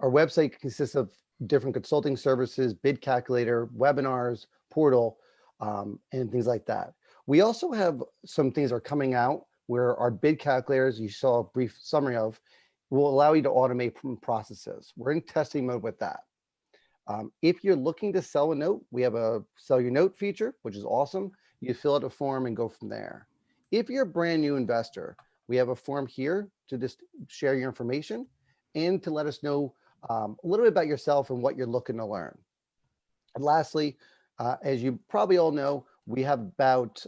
Our website consists of different consulting services, bid calculator, webinars, portal, and things like that. We also have some things that are coming out where our bid calculators, you saw a brief summary of, will allow you to automate processes. We're in testing mode with that. If you're looking to sell a note, we have a sell your note feature, which is awesome. You fill out a form and go from there. If you're a brand new investor, we have a form here to just share your information and to let us know a little bit about yourself and what you're looking to learn. And lastly, as you probably all know, we have about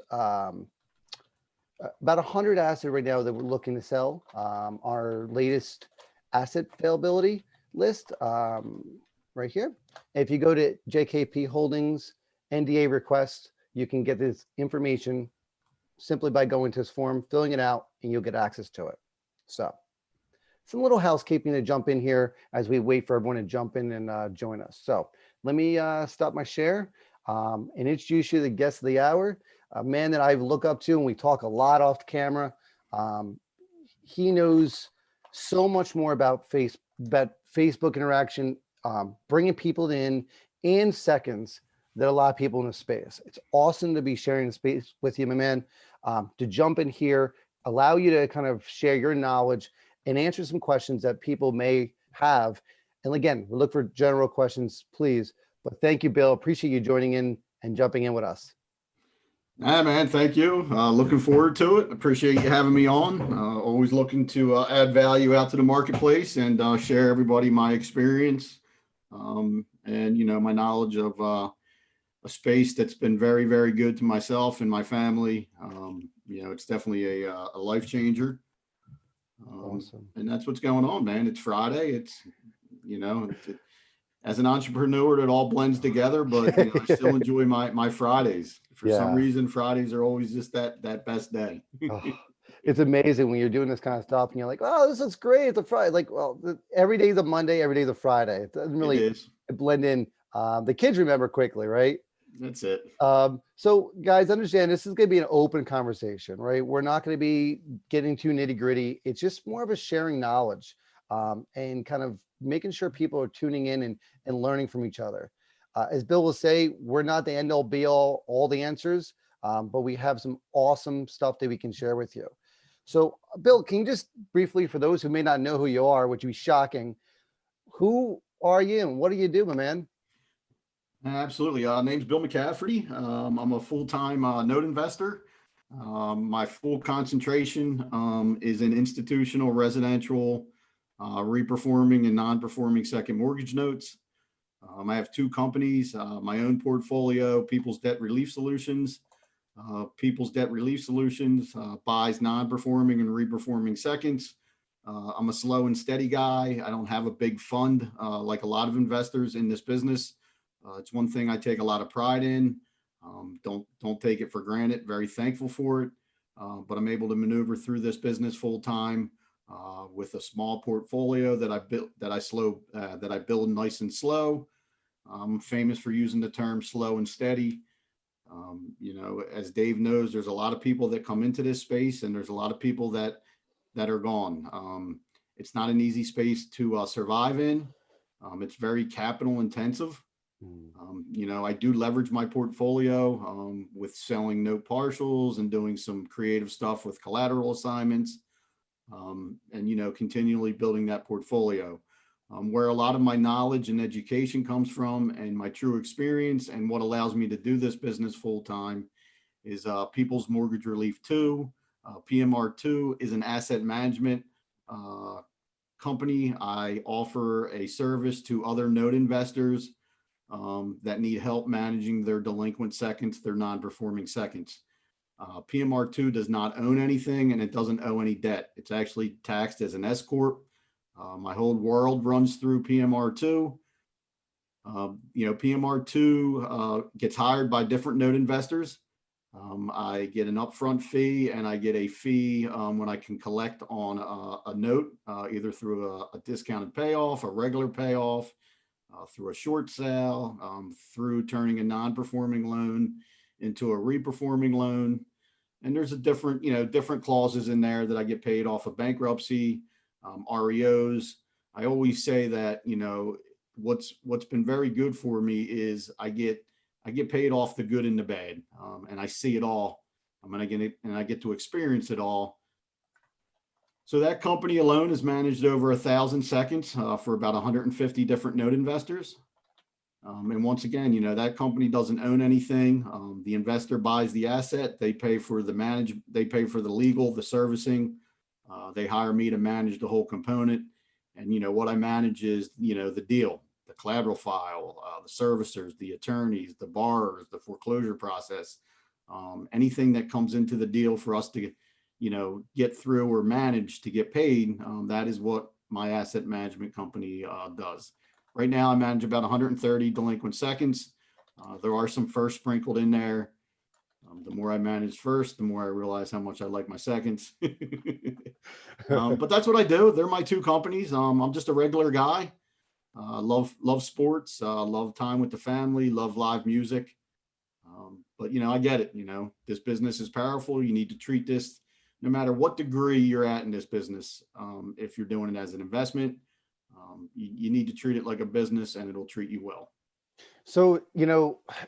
100 assets right now that we're looking to sell. Our latest asset availability list right here. If you go to JKP Holdings NDA request, you can get this information simply by going to this form, filling it out, and you'll get access to it. So some little housekeeping to jump in here as we wait for everyone to jump in and join us. So let me stop my share and introduce you to the guest of the hour, a man that I look up to, and we talk a lot off camera. He knows so much more about Facebook interaction, bringing people in seconds that a lot of people in the space. It's awesome to be sharing the space with you, my man, to jump in here, allow you to kind of share your knowledge and answer some questions that people may have. And again, we look for general questions, please. But thank you, Bill. Appreciate you joining in and jumping in with us. Man, thank you. Looking forward to it. Appreciate you having me on. Always looking to add value out to the marketplace and share everybody my experience and, you know, my knowledge of a space that's been very, very good to myself and my family. You know, it's definitely a life changer. Awesome. And that's what's going on, man. It's Friday. It's, you know, as an entrepreneur, it all blends together, but you know, I still enjoy my Fridays. For some reason, Fridays are always just that best day. It's amazing when you're doing this kind of stuff and you're like, oh, this is great. It's a Friday. Like, well, every day is a Monday, every day is a Friday. It doesn't really blend in. The kids remember quickly, right? That's it. So guys, understand this is going to be an open conversation, right? We're not going to be getting too nitty gritty. It's just more of a sharing knowledge and kind of making sure people are tuning in and learning from each other. As Bill will say, we're not the end all be all the answers, but we have some awesome stuff that we can share with you. So Bill, can you just briefly, for those who may not know who you are, which would be shocking, who are you and what do you do, my man? Absolutely. Name's Bill McCafferty. I'm a full-time note investor. My full concentration is in institutional, residential, reperforming and non-performing second mortgage notes. I have two companies, my own portfolio, People's Debt Relief Solutions. People's Debt Relief Solutions buys non-performing and reperforming seconds. I'm a slow and steady guy. I don't have a big fund like a lot of investors in this business. It's one thing I take a lot of pride in. Don't take it for granted. Very thankful for it. But I'm able to maneuver through this business full time with a small portfolio that I build nice and slow. I'm famous for using the term slow and steady. You know, as Dave knows, there's a lot of people that come into this space, and there's a lot of people that are gone. It's not an easy space to survive in. It's very capital intensive. You know, I do leverage my portfolio with selling note partials and doing some creative stuff with collateral assignments and, you know, continually building that portfolio. Where a lot of my knowledge and education comes from and my true experience and what allows me to do this business full time is People's Mortgage Relief 2. PMR 2 is an asset management company. I offer a service to other note investors that need help managing their delinquent seconds, their non-performing seconds. PMR 2 does not own anything and it doesn't owe any debt. It's actually taxed as an S Corp. My whole world runs through PMR 2. You know, PMR 2 gets hired by different note investors. I get an upfront fee and I get a fee when I can collect on a note, either through a discounted payoff, a regular payoff, through a short sale, through turning a non-performing loan into a reperforming loan. And there's a different clauses in there that I get paid off of bankruptcy, REOs. I always say that, what's been very good for me is I get paid off the good and the bad, and I see it all. I get to experience it all. So that company alone has managed over 1,000 seconds for about 150 different note investors. And once again, that company doesn't own anything. The investor buys the asset. They pay for they pay for the legal, the servicing. They hire me to manage the whole component. And, what I manage is, the deal, the collateral file, the servicers, the attorneys, the borrowers, the foreclosure process, anything that comes into the deal for us to, get through or manage to get paid. That is what my asset management company does. Right now, I manage about 130 delinquent seconds. There are some first sprinkled in there. The more I manage first, the more I realize how much I like my seconds. But that's what I do. They're my two companies. I'm just a regular guy. Love sports. Love time with the family. Love live music. But I get it. This business is powerful. You need to treat this, no matter what degree you're at in this business. If you're doing it as an investment, you need to treat it like a business, and it'll treat you well. So,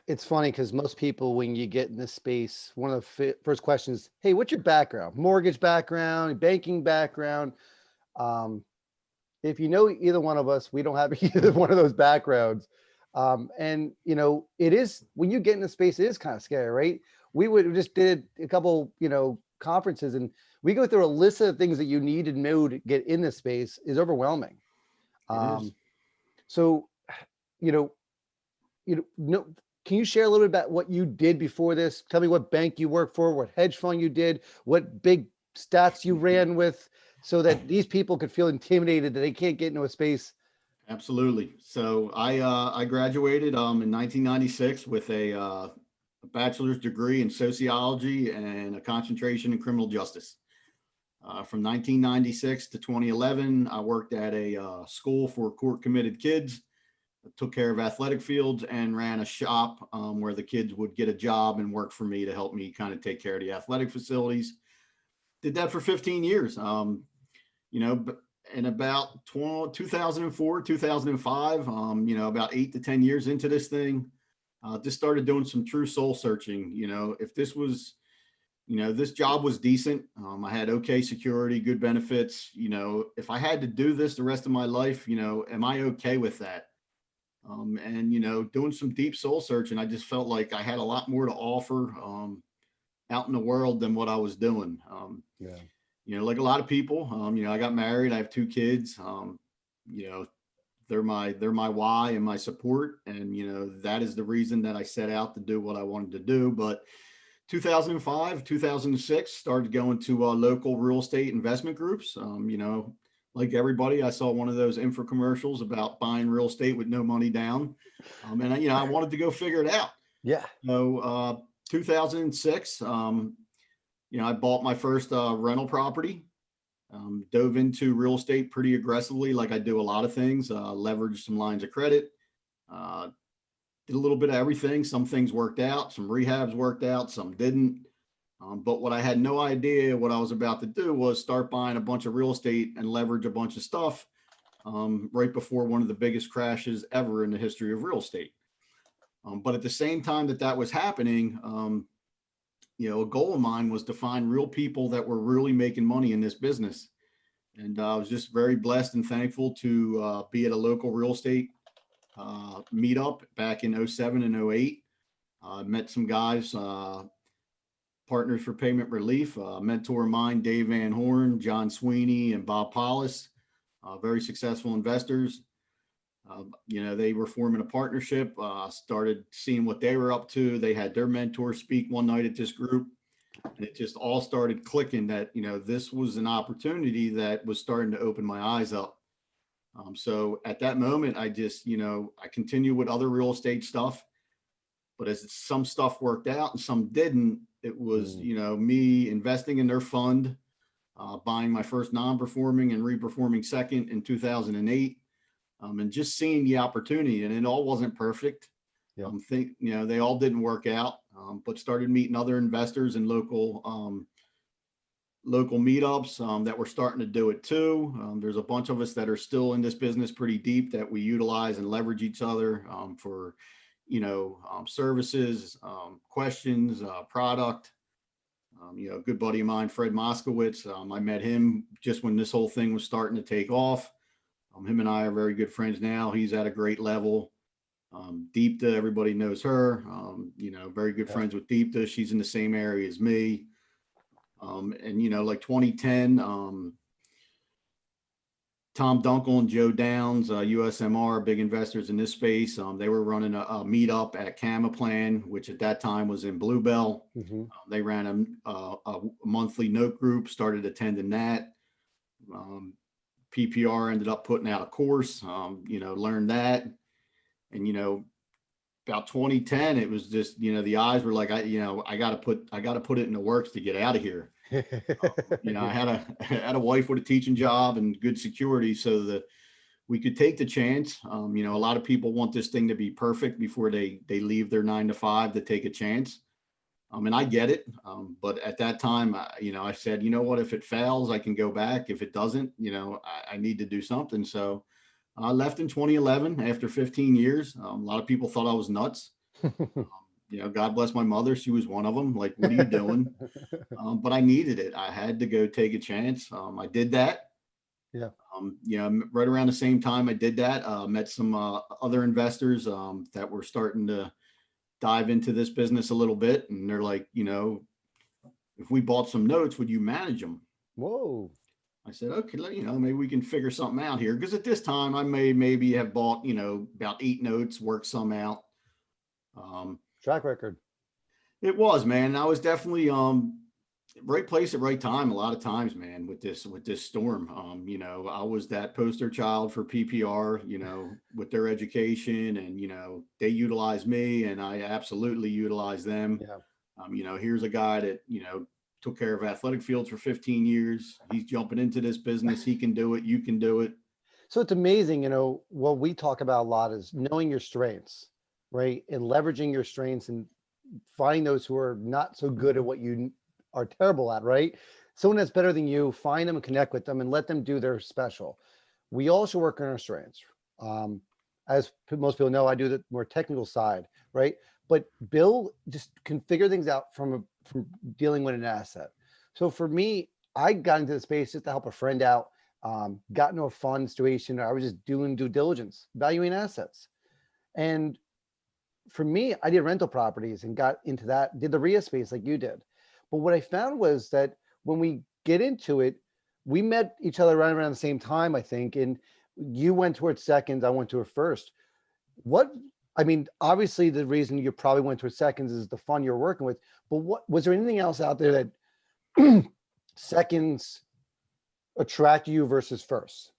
it's funny because most people, when you get in this space, one of the first questions, hey, what's your background? Mortgage background, banking background. If you know either one of us, we don't have either one of those backgrounds. And, it is, when you get in the space, it is kind of scary, right? We just did a couple, conferences, and we go through a list of things that you need to know to get in this space is overwhelming. It is. So, can you share a little bit about what you did before this? Tell me what bank you worked for, what hedge fund you did, what big stats you ran with, so that these people could feel intimidated that they can't get into a space. Absolutely. So I graduated in 1996 with a bachelor's degree in sociology and a concentration in criminal justice. From 1996 to 2011, I worked at a school for court committed kids. Took care of athletic fields and ran a shop where the kids would get a job and work for me to help me kind of take care of the athletic facilities. Did that for 15 years. But in about 2004, 2005, about 8 to 10 years into this thing, just started doing some true soul searching. If this was, this job was decent. I had okay security, good benefits. If I had to do this the rest of my life, am I okay with that? And doing some deep soul searching, I just felt like I had a lot more to offer out in the world than what I was doing. Like a lot of people, I got married, I have 2 kids. They're my why and my support, and that is the reason that I set out to do what I wanted to do. But 2005, 2006, started going to local real estate investment groups. Like everybody, I saw one of those infomercials about buying real estate with no money down. And I wanted to go figure it out. Yeah. So 2006, I bought my first rental property, dove into real estate pretty aggressively, like I do a lot of things, leveraged some lines of credit, did a little bit of everything. Some things worked out, some rehabs worked out, some didn't. But what I had no idea what I was about to do was start buying a bunch of real estate and leverage a bunch of stuff right before one of the biggest crashes ever in the history of real estate. But at the same time that was happening, a goal of mine was to find real people that were really making money in this business. And I was just very blessed and thankful to be at a local real estate meetup back in 07 and 08. Met some guys, Partners for Payment Relief, mentor of mine, Dave Van Horn, John Sweeney, and Bob Paulus, very successful investors. They were forming a partnership, started seeing what they were up to. They had their mentor speak one night at this group. And it just all started clicking that, this was an opportunity that was starting to open my eyes up. So at that moment, I just, I continued with other real estate stuff. But as some stuff worked out and some didn't, it was, me investing in their fund, buying my first non-performing and reperforming second in 2008, and just seeing the opportunity. And it all wasn't perfect. Yeah. They all didn't work out, but started meeting other investors and local local meetups that we're starting to do it too. There's a bunch of us that are still in this business pretty deep that we utilize and leverage each other for, services, questions, product. A good buddy of mine, Fred Moskowitz, I met him just when this whole thing was starting to take off. Him and I are very good friends now. He's at a great level. Deepta, everybody knows her. Very good friends with Deepta. She's in the same area as me. Like 2010, Tom Dunkel and Joe Downs, USMR, big investors in this space. They were running a meetup at Camaplan, which at that time was in Bluebell. They ran a monthly note group, started attending that. PPR ended up putting out a course, learned that. And, about 2010, it was just, the eyes were like, I got to put it in the works to get out of here. I had a wife with a teaching job and good security so that we could take the chance. A lot of people want this thing to be perfect before they leave their 9 to 5 to take a chance. And I get it. But at that time, I said, you know what, if it fails, I can go back. If it doesn't, I need to do something. So I left in 2011 after 15 years. A lot of people thought I was nuts. God bless my mother. She was one of them. Like, what are you doing? But I needed it. I had to go take a chance. I did that. Yeah. Right around the same time I did that, met some other investors that were starting to dive into this business a little bit. And they're like, if we bought some notes, would you manage them? Whoa. I said, okay, maybe we can figure something out here. Because at this time I maybe have bought, about 8 notes, worked some out. Track record. It was, man. I was definitely right place at right time a lot of times, man, with this storm. I was that poster child for PPR, with their education, and they utilize me and I absolutely utilize them. Yeah. Here's a guy that, took care of athletic fields for 15 years. He's jumping into this business. He can do it. You can do it. So it's amazing, what we talk about a lot is knowing your strengths, right? And leveraging your strengths and finding those who are not so good at what you are terrible at, right? Someone that's better than you, find them and connect with them and let them do their special. We also work on our strengths. As most people know, I do the more technical side, right? But Bill just can figure things out from dealing with an asset. So for me, I got into the space just to help a friend out, got into a fun situation. I was just doing due diligence, valuing assets. And for me, I did rental properties and got into that, did the RIA space like you did. But what I found was that when we get into it, we met each other right around the same time, I think. And you went towards seconds, I went to a first. Obviously the reason you probably went towards seconds is the fun you're working with, but what was there anything else out there that seconds attract you versus first?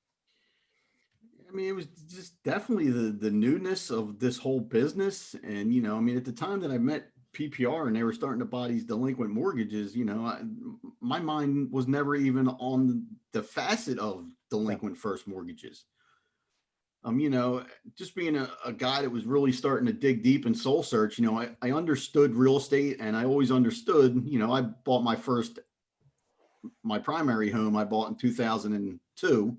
It was just definitely the newness of this whole business. And, at the time that I met PPR and they were starting to buy these delinquent mortgages, my mind was never even on the facet of delinquent first mortgages. Just being a guy that was really starting to dig deep in soul search, I understood real estate and I always understood, I bought my primary home I bought in 2002.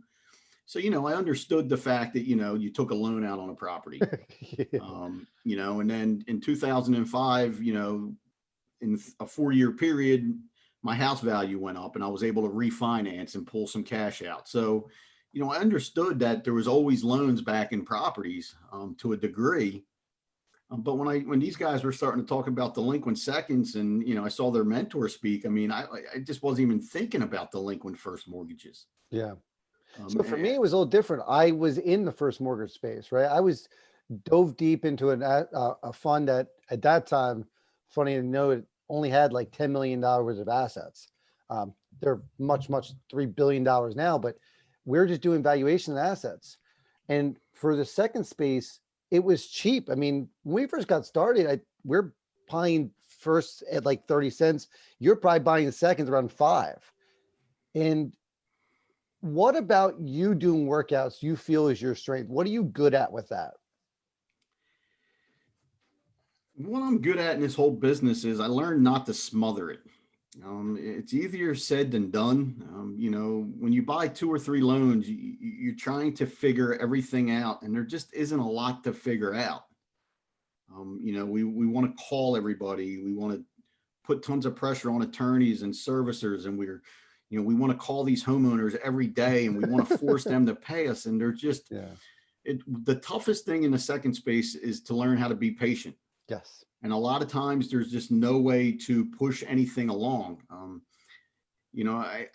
So, I understood the fact that, you took a loan out on a property, and then in 2005, in a 4-year period, my house value went up and I was able to refinance and pull some cash out. So, I understood that there was always loans back in properties to a degree. But when these guys were starting to talk about delinquent seconds and, I saw their mentor speak, I just wasn't even thinking about delinquent first mortgages. Yeah. So for me, it was a little different. I was in the first mortgage space, right? I was dove deep into a fund that at that time, funny to know, it only had like $10 million worth of assets. They're much, $3 billion now, but we're just doing valuation of assets. And for the second space, it was cheap. When we first got started, we're buying first at like 30 cents. You're probably buying the seconds around 5. And what about you doing workouts you feel is your strength? What are you good at with that? What I'm good at in this whole business is I learned not to smother it. It's easier said than done. When you buy 2 or 3 loans, you're trying to figure everything out, and there just isn't a lot to figure out. We want to call everybody. We want to put tons of pressure on attorneys and servicers, and we want to call these homeowners every day, and we want to force them to pay us. And they're just, Yeah. the toughest thing in the second space is to learn how to be patient. Yes. And a lot of times there's just no way to push anything along.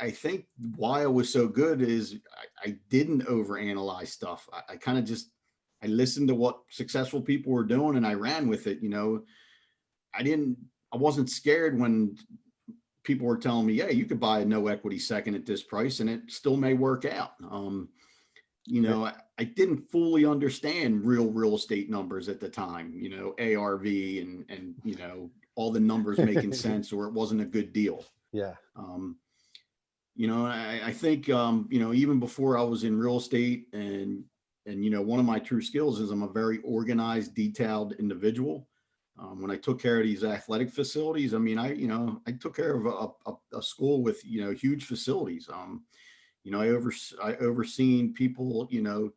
I think why I was so good is I didn't overanalyze stuff. I kind of just, I listened to what successful people were doing and I ran with it. I wasn't scared when people were telling me, yeah, you could buy a no equity second at this price and it still may work out. I didn't fully understand real estate numbers at the time, ARV and all the numbers making sense, or it wasn't a good deal. Yeah. I think, even before I was in real estate and one of my true skills is I'm a very organized, detailed individual. When I took care of these athletic facilities, I took care of a school with, huge facilities. I overseen people,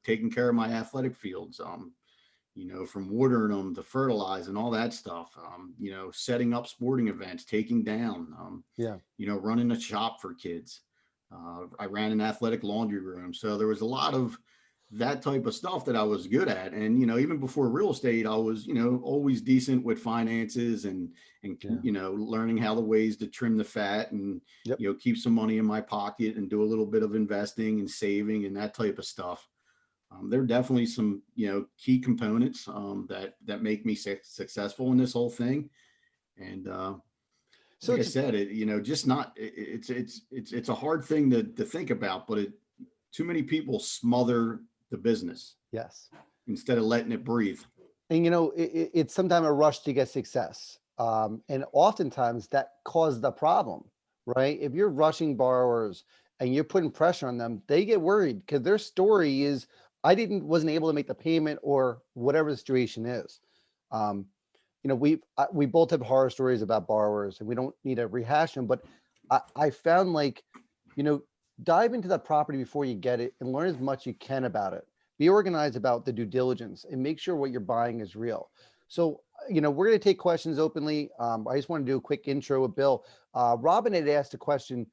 taking care of my athletic fields, from watering them to fertilize and all that stuff, setting up sporting events, taking down, Yeah. running a shop for kids. I ran an athletic laundry room. So there was a lot of that type of stuff that I was good at. And, even before real estate, I was, always decent with finances and Yeah. learning how the ways to trim the fat and, Yep. keep some money in my pocket and do a little bit of investing and saving and that type of stuff. There are definitely some, key components that make me successful in this whole thing. And So like I it's said, just not, it's a hard thing to think about, but too many people smother the business yes. instead of letting it breathe. And it's sometimes a rush to get success. And oftentimes that caused the problem, right? If you're rushing borrowers and you're putting pressure on them, they get worried because their story is, wasn't able to make the payment or whatever the situation is. Um, we both have horror stories about borrowers and we don't need to rehash them, but I found dive into that property before you get it and learn as much you can about it. Be organized about the due diligence and make sure what you're buying is real. So, we're going to take questions openly. I just want to do a quick intro with Bill. Robin had asked a question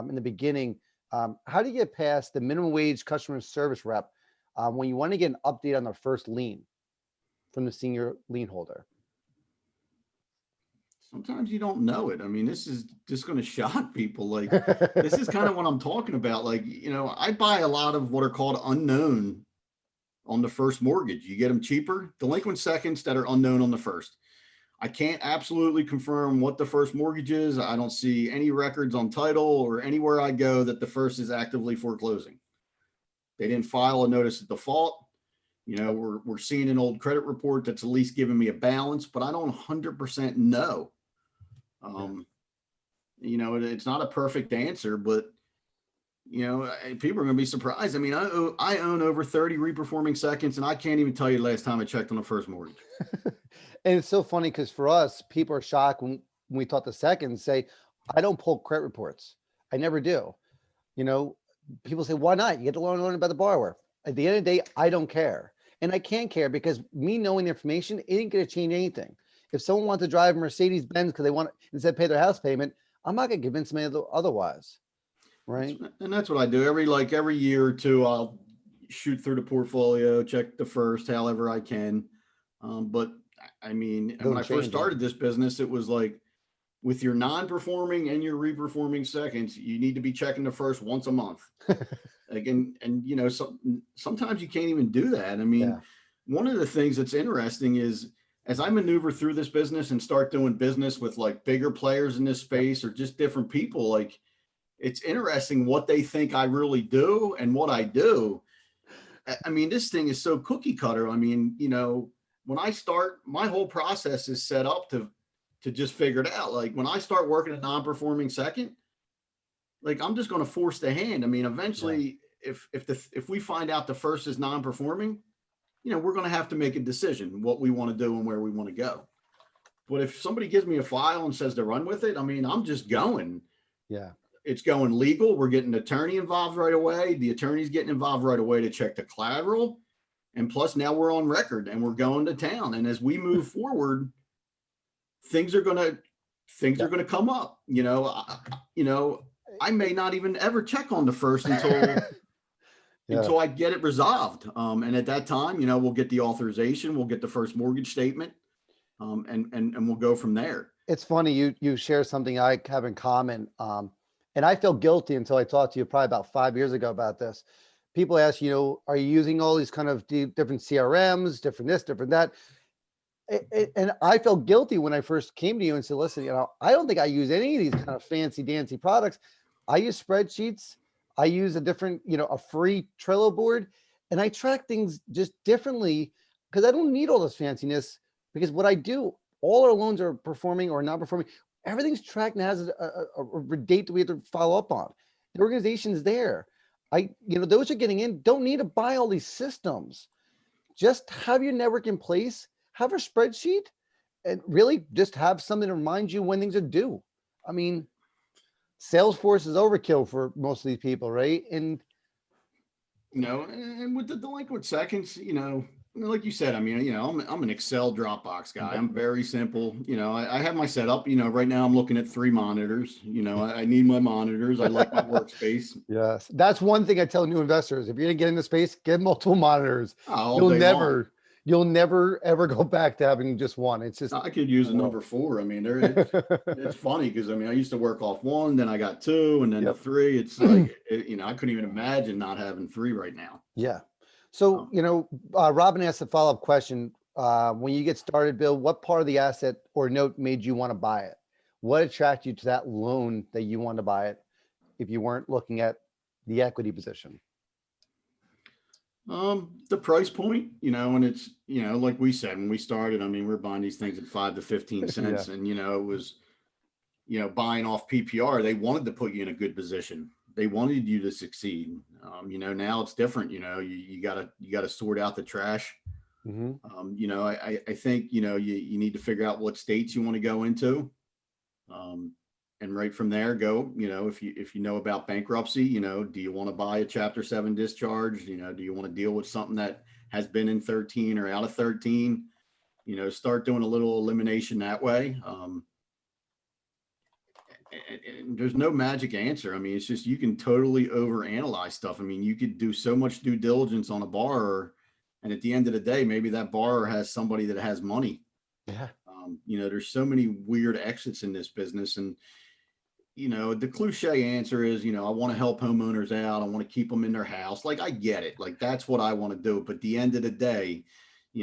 in the beginning. How do you get past the minimum wage customer service rep when you want to get an update on the first lien from the senior lien holder? Sometimes you don't know it. I mean, this is just going to shock people. Like, this is kind of what I'm talking about. Like, I buy a lot of what are called unknown on the first mortgage. You get them cheaper, delinquent seconds that are unknown on the first. I can't absolutely confirm what the first mortgage is. I don't see any records on title or anywhere I go that the first is actively foreclosing. They didn't file a notice of default. We're seeing an old credit report that's at least giving me a balance, but I don't 100% know. It's not a perfect answer, but people are going to be surprised. I mean, I own over 30 reperforming seconds, and I can't even tell you the last time I checked on the first mortgage. And it's so funny because for us, people are shocked when we talk the seconds, say, I don't pull credit reports. I never do. People say, why not? You get to learn about the borrower. At the end of the day, I don't care. And I can't care because me knowing the information ain't going to change anything. If someone wants to drive a Mercedes Benz because they want to instead pay their house payment, I'm not going to convince them otherwise. Right. And that's what I do every year or two. I'll shoot through the portfolio, check the first, however I can. But I mean, when I first started this business, it was like with your non-performing and your reperforming seconds, you need to be checking the first once a month. Again, and sometimes you can't even do that. I mean, one of the things that's interesting is as I maneuver through this business and start doing business with like bigger players in this space or just different people, like it's interesting what they think I really do and what I do. I mean, this thing is so cookie cutter. I mean, when I start, my whole process is set up to just figure it out. Like when I start working a non-performing second, like I'm just going to force the hand. I mean, eventually, if we find out the first is non-performing, we're going to have to make a decision what we want to do and where we want to go. But if somebody gives me a file and says to run with it, I mean, I'm just going. Yeah. It's going legal. We're getting an attorney involved right away. The attorney's getting involved right away to check the collateral. And plus now we're on record and we're going to town. And as we move forward, things are going to come up, I may not even ever check on the first until I get it resolved. And at that time, we'll get the authorization, we'll get the first mortgage statement, and we'll go from there. It's funny, you share something I have in common. And I felt guilty until I talked to you probably about 5 years ago about this. People ask, are you using all these kind of different CRMs, different this, different that? And I felt guilty when I first came to you and said, listen, I don't think I use any of these kind of fancy dancy products. I use spreadsheets. I use a different, a free Trello board, and I track things just differently because I don't need all this fanciness, because what I do, all our loans are performing or not performing. Everything's tracked and has a date that we have to follow up on. The organization's there. Those who are getting in don't need to buy all these systems. Just have your network in place, have a spreadsheet, and really just have something to remind you when things are due. I mean, Salesforce is overkill for most of these people, right? And and with the delinquent seconds, like you said, I mean, I'm an Excel Dropbox guy. I'm very simple. I have my setup. Right now I'm looking at 3 monitors. I need my monitors. I like my workspace. Yes, that's one thing I tell new investors. If you're gonna get into space, get multiple monitors. You'll never ever go back to having just one. It's just, I could use a number 4. I mean, it's funny because I used to work off 1, then I got 2, and then the 3. It's like, I couldn't even imagine not having 3 right now. Yeah. So, Robin asked a follow-up question. When you get started, Bill, what part of the asset or note made you want to buy it? What attracted you to that loan that you wanted to buy it if you weren't looking at the equity position? The price point, and it's, like we said, when we started, I mean, we're buying these things at 5 to 15 cents. And, it was, buying off PPR, they wanted to put you in a good position. They wanted you to succeed. Now it's different. You gotta sort out the trash. I think, you need to figure out what states you want to go into. And right from there, go, if you know about bankruptcy, do you want to buy a Chapter 7 discharge? Do you want to deal with something that has been in 13 or out of 13? Start doing a little elimination that way. And there's no magic answer. I mean, it's just, you can totally overanalyze stuff. I mean, you could do so much due diligence on a borrower, and at the end of the day, maybe that borrower has somebody that has money. Yeah. There's so many weird exits in this business, and the cliche answer is, I want to help homeowners out. I want to keep them in their house. Like, I get it. Like, that's what I want to do. But at the end of the day,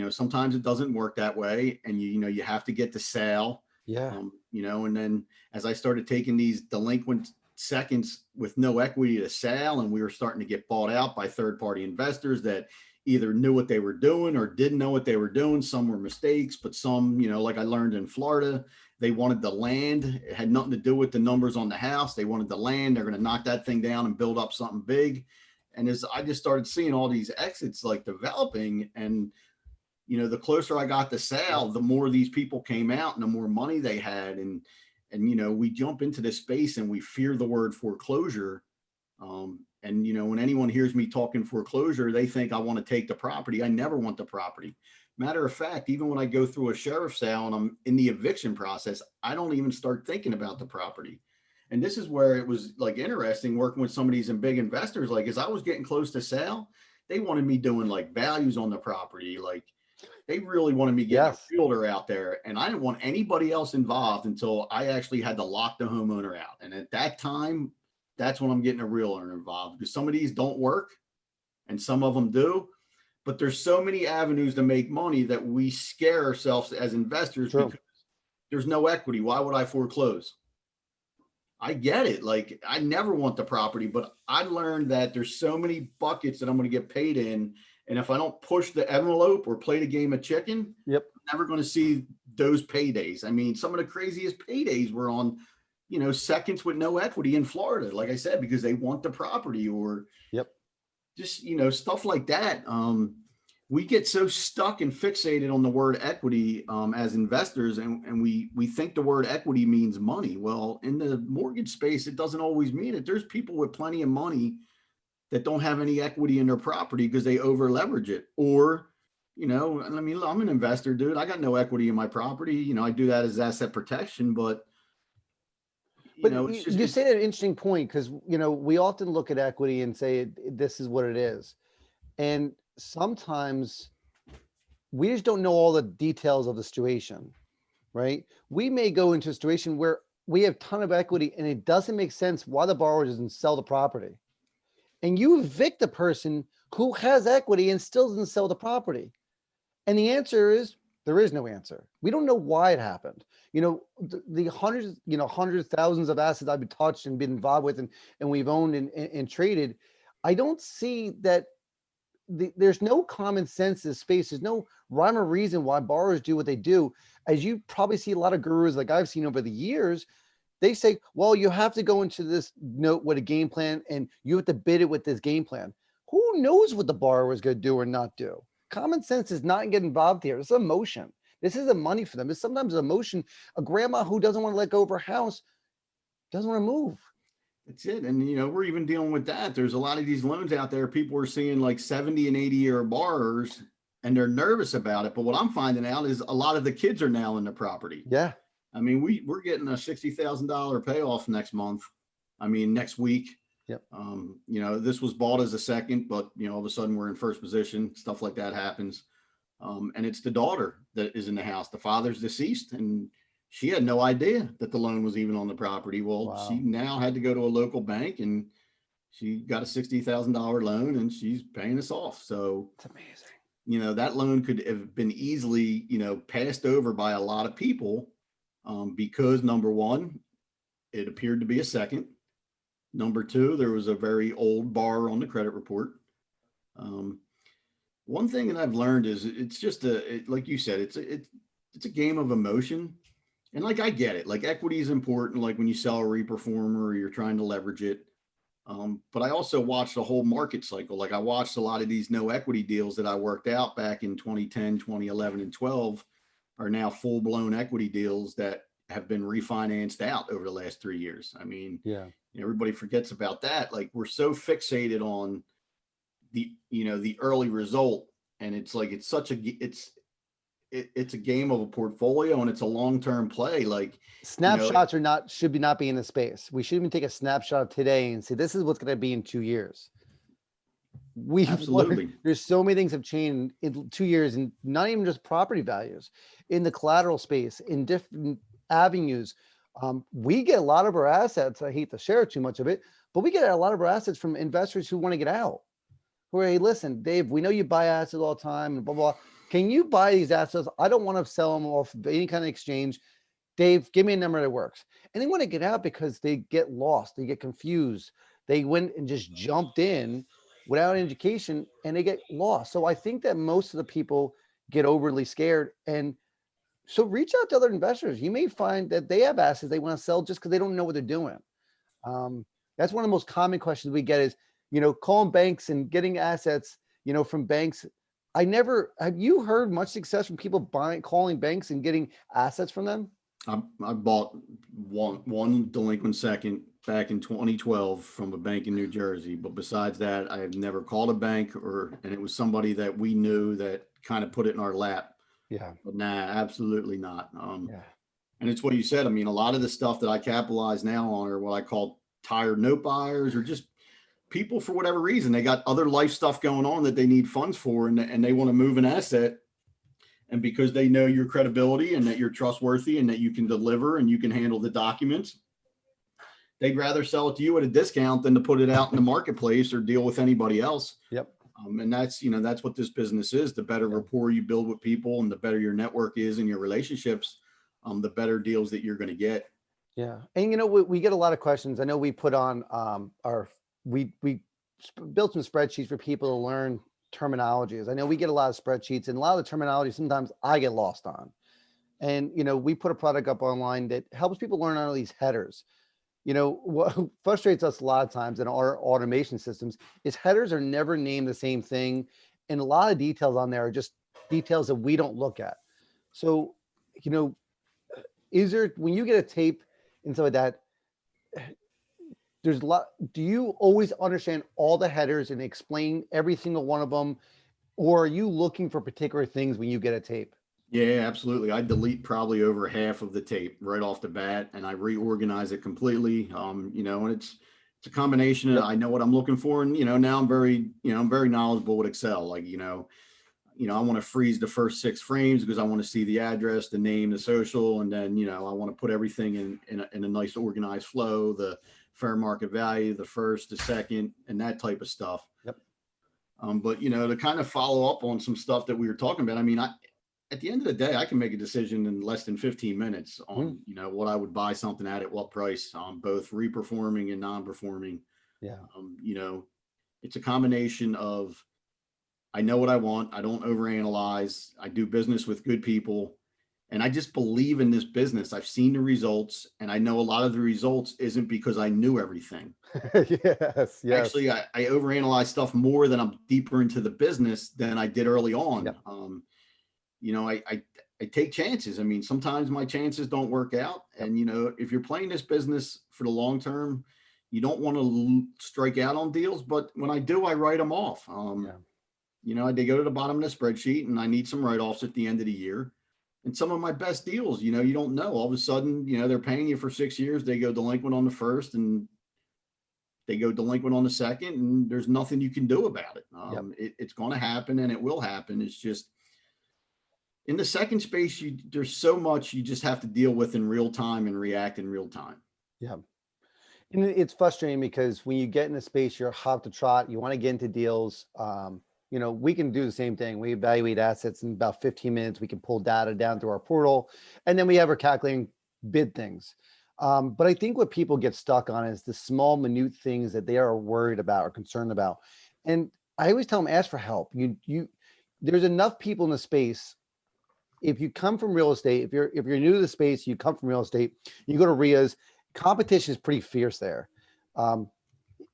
sometimes it doesn't work that way. And you have to get the sale. Yeah. And then as I started taking these delinquent seconds with no equity to sell, and we were starting to get bought out by third-party investors that either knew what they were doing or didn't know what they were doing. Some were mistakes, but some, like I learned in Florida, they wanted the land. It had nothing to do with the numbers on the house. They wanted the land. They're going to knock that thing down and build up something big. And as I just started seeing all these exits like developing, and the closer I got to sale, the more these people came out and the more money they had. And we jump into this space and we fear the word foreclosure. And when anyone hears me talking foreclosure, they think I want to take the property. I never want the property. Matter of fact, even when I go through a sheriff's sale and I'm in the eviction process, I don't even start thinking about the property. And this is where it was like interesting working with some of these big investors. Like, as I was getting close to sale, they wanted me doing like values on the property. Like, they really wanted me getting a fielder out there, and I didn't want anybody else involved until I actually had to lock the homeowner out. And at that time, that's when I'm getting a realtor involved, because some of these don't work and some of them do, but there's so many avenues to make money that we scare ourselves as investors because there's no equity. Why would I foreclose? I get it. Like, I never want the property, but I learned that there's so many buckets that I'm going to get paid in. And if I don't push the envelope or play the game of chicken, I'm never going to see those paydays. I mean, some of the craziest paydays were on, seconds with no equity in Florida, like I said, because they want the property, or just, stuff like that. When we get so stuck and fixated on the word equity as investors, and we think the word equity means money. Well, in the mortgage space, it doesn't always mean it. There's people with plenty of money that don't have any equity in their property because they over leverage it. Or, I mean, I'm an investor, dude. I got no equity in my property. I do that as asset protection, but But it's just, you say an interesting point, because we often look at equity and say this is what it is, and sometimes we just don't know all the details of the situation, right? We may go into a situation where we have a ton of equity and it doesn't make sense why the borrower doesn't sell the property, and you evict the person who has equity and still doesn't sell the property. And the answer is there is no answer. We don't know why it happened. The hundreds, hundreds, thousands of assets I've been touched and been involved with, and we've owned and traded. I don't see that there's no common sense in this space. There's no rhyme or reason why borrowers do what they do. As you probably see a lot of gurus like I've seen over the years, they say, well, you have to go into this note with a game plan and you have to bid it with this game plan. Who knows what the borrower is going to do or not do? Common sense is not getting involved here. It's emotion. This isn't money for them. It's sometimes emotion. A grandma who doesn't want to let go of her house doesn't want to move. That's it. And, we're even dealing with that. There's a lot of these loans out there. People are seeing like 70 and 80-year borrowers and they're nervous about it. But what I'm finding out is a lot of the kids are now in the property. Yeah. I mean, we're getting a $60,000 payoff next month. I mean, next week. Yep. This was bought as a second, but all of a sudden we're in first position. Stuff like that happens. And it's the daughter that is in the house. The father's deceased, and she had no idea that the loan was even on the property. Well, Wow. She now had to go to a local bank, and she got a $60,000 loan, and she's paying us off. So it's amazing. That loan could have been easily, passed over by a lot of people because number one, it appeared to be a second. Number two, there was a very old borrower on the credit report. One thing that I've learned is it's just like you said, it's a game of emotion. And like, I get it. Like, equity is important. Like when you sell a reperformer or you're trying to leverage it. But I also watched the whole market cycle. Like I watched a lot of these no equity deals that I worked out back in 2010, 2011, and 12 are now full blown equity deals that have been refinanced out over the last 3 years. I mean, yeah. Everybody forgets about that. Like we're so fixated on the early result, and it's like it's a game of a portfolio, and it's a long-term play. Like snapshots should not be in the space. We shouldn't even take a snapshot of today and say this is what's going to be in 2 years. Absolutely. There's so many things have changed in 2 years, and not even just property values, in the collateral space, in different avenues. We get a lot of our assets. I hate to share too much of it, but we get a lot of our assets from investors who want to get out. Who are, hey, listen, Dave, we know you buy assets all the time and blah, blah. Can you buy these assets? I don't want to sell them off any kind of exchange. Dave, give me a number that works. And they want to get out because they get lost. They get confused. They went and just jumped in without education and they get lost. So I think that most of the people get overly scared. And so reach out to other investors. You may find that they have assets they want to sell just because they don't know what they're doing. That's one of the most common questions we get is, calling banks and getting assets, from banks. Have you heard much success from people calling banks and getting assets from them? I bought one delinquent second back in 2012 from a bank in New Jersey. But besides that, I have never called a bank and it was somebody that we knew that kind of put it in our lap. Yeah. But nah, absolutely not. Yeah. And it's what you said. I mean, a lot of the stuff that I capitalize now on are what I call tired note buyers, or just people for whatever reason. They got other life stuff going on that they need funds for, and they want to move an asset. And because they know your credibility and that you're trustworthy and that you can deliver and you can handle the documents, they'd rather sell it to you at a discount than to put it out in the marketplace or deal with anybody else. Yep. And that's what this business is. The better rapport you build with people and the better your network is and your relationships, the better deals that you're going to get. Yeah. And, we get a lot of questions. I know we put on we built some spreadsheets for people to learn terminologies. I know we get a lot of spreadsheets, and a lot of the terminology sometimes I get lost on. And, we put a product up online that helps people learn all these headers. What frustrates us a lot of times in our automation systems is headers are never named the same thing. And a lot of details on there are just details that we don't look at. So, you know, is there, when you get a tape and stuff like that, there's a lot, do you always understand all the headers and explain every single one of them? Or are you looking for particular things when you get a tape? Yeah, absolutely. I delete probably over half of the tape right off the bat, and I reorganize it completely. And it's a combination of, Yep. I know what I'm looking for, and now I'm very knowledgeable with Excel. Like, I want to freeze the first 6 frames because I want to see the address, the name, the social, and then I want to put everything in a nice organized flow, the fair market value, the first, the second, and that type of stuff. Yep. But to kind of follow up on some stuff that we were talking about, I mean, at the end of the day, I can make a decision in less than 15 minutes on, what I would buy something at what price, both reperforming and non-performing. Yeah. It's a combination of, I know what I want. I don't overanalyze. I do business with good people. And I just believe in this business. I've seen the results, and I know a lot of the results isn't because I knew everything. Yes. Yes. Actually, I overanalyze stuff more than I'm deeper into the business than I did early on. Yep. I take chances. I mean, sometimes my chances don't work out. And, if you're playing this business for the long term, you don't want to strike out on deals. But when I do, I write them off. They go to the bottom of the spreadsheet, and I need some write-offs at the end of the year. And some of my best deals, you don't know. All of a sudden, they're paying you for 6 years. They go delinquent on the first, and they go delinquent on the second, and there's nothing you can do about it. It's going to happen, and it will happen. It's just, in the second space, there's so much you just have to deal with in real time and react in real time. Yeah. And it's frustrating because when you get in a space, you're hot to trot, you want to get into deals. We can do the same thing. We evaluate assets in about 15 minutes. We can pull data down through our portal, and then we have our calculating bid things. But I think what people get stuck on is the small, minute things that they are worried about or concerned about. And I always tell them, ask for help. There's enough people in the space. If you come from real estate, if you're new to the space, you come from real estate, you go to RIAs, competition is pretty fierce there.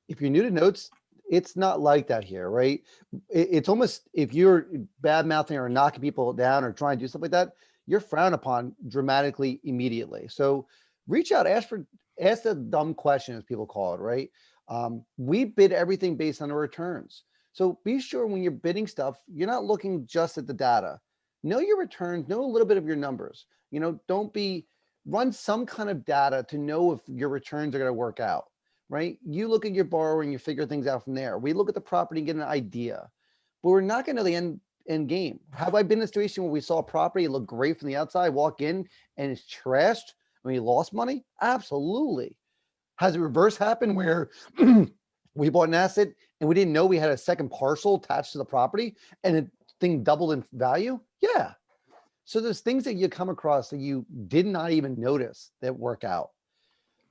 If you're new to notes, it's not like that here, right? It's almost, if you're bad mouthing or knocking people down or trying to do stuff like that, you're frowned upon dramatically immediately. So reach out, ask the dumb question, as people call it, right? We bid everything based on the returns. So be sure when you're bidding stuff, you're not looking just at the data. Know your returns, know a little bit of your numbers. Run some kind of data to know if your returns are going to work out. Right? You look at your borrower and you figure things out from there. We look at the property and get an idea, but we're not going to the end game. Have I been in a situation where we saw a property, it looked great from the outside, walk in and it's trashed and we lost money? Absolutely. Has the reverse happened where we bought an asset and we didn't know we had a second parcel attached to the property and the thing doubled in value? Yeah. So there's things that you come across that you did not even notice that work out.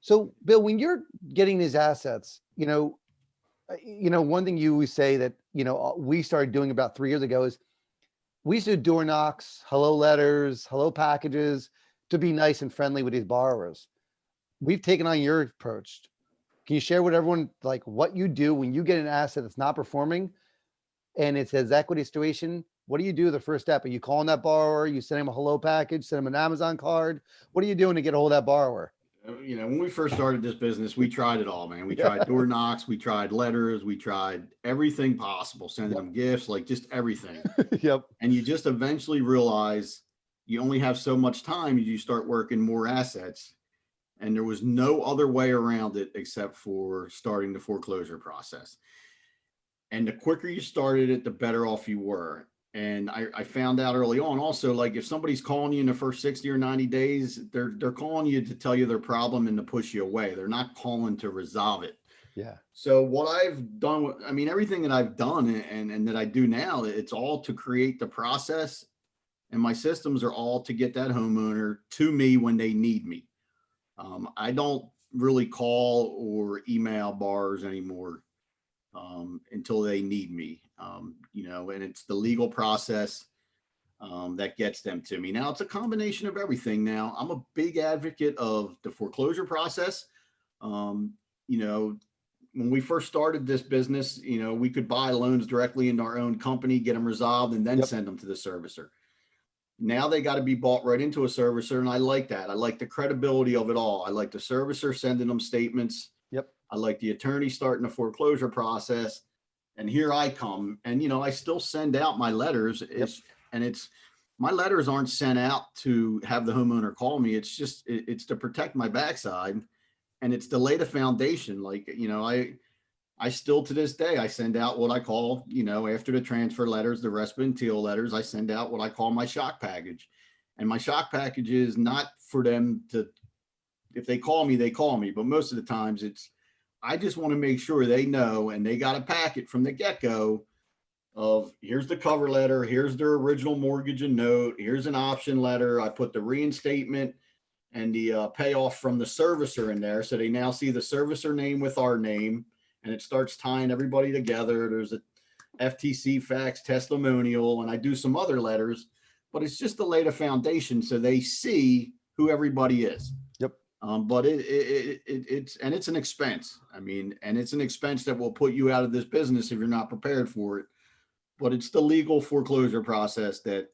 So, Bill, when you're getting these assets, one thing you always say that, we started doing about 3 years ago is we used to do door knocks, hello letters, hello packages to be nice and friendly with these borrowers. We've taken on your approach. Can you share with everyone, like, what you do when you get an asset that's not performing and it's his equity situation? What do you do the first step? Are you calling that borrower? You send him a hello package, send him an Amazon card? What are you doing to get a hold of that borrower? When we first started this business, we tried it all, man. We tried door knocks, we tried letters, we tried everything possible, sending them gifts, like just everything. Yep. And you just eventually realize you only have so much time as you start working more assets. And there was no other way around it except for starting the foreclosure process. And the quicker you started it, the better off you were. And I found out early on also, like, if somebody's calling you in the first 60 or 90 days, they're calling you to tell you their problem and to push you away. They're not calling to resolve it. Yeah. So what I've done, I mean, everything that I've done and that I do now, it's all to create the process, and my systems are all to get that homeowner to me when they need me. I don't really call or email borrowers anymore until they need me, and it's the legal process that gets them to me. Now, it's a combination of everything. Now, I'm a big advocate of the foreclosure process. when we first started this business, we could buy loans directly into our own company, get them resolved, and then Yep. send them to the servicer. Now they got to be bought right into a servicer. And I like that. I like the credibility of it all. I like the servicer sending them statements. Yep. I like the attorney starting the foreclosure process. And here I come. And, I still send out my letters. And my letters aren't sent out to have the homeowner call me. It's just, it's to protect my backside, and it's to lay the foundation. Like, I still, to this day, I send out what I call, after the transfer letters, the respite and teal letters, I send out what I call my shock package. And my shock package is not for them to, if they call me, they call me. But most of the times I just want to make sure they know, and they got a packet from the get-go of, here's the cover letter, here's their original mortgage and note, here's an option letter. I put the reinstatement and the payoff from the servicer in there. So they now see the servicer name with our name, and it starts tying everybody together. There's a FTC fax testimonial, and I do some other letters, but it's just to lay the foundation so they see who everybody is. Yep. But it's an expense. I mean, and it's an expense that will put you out of this business if you're not prepared for it. But it's the legal foreclosure process that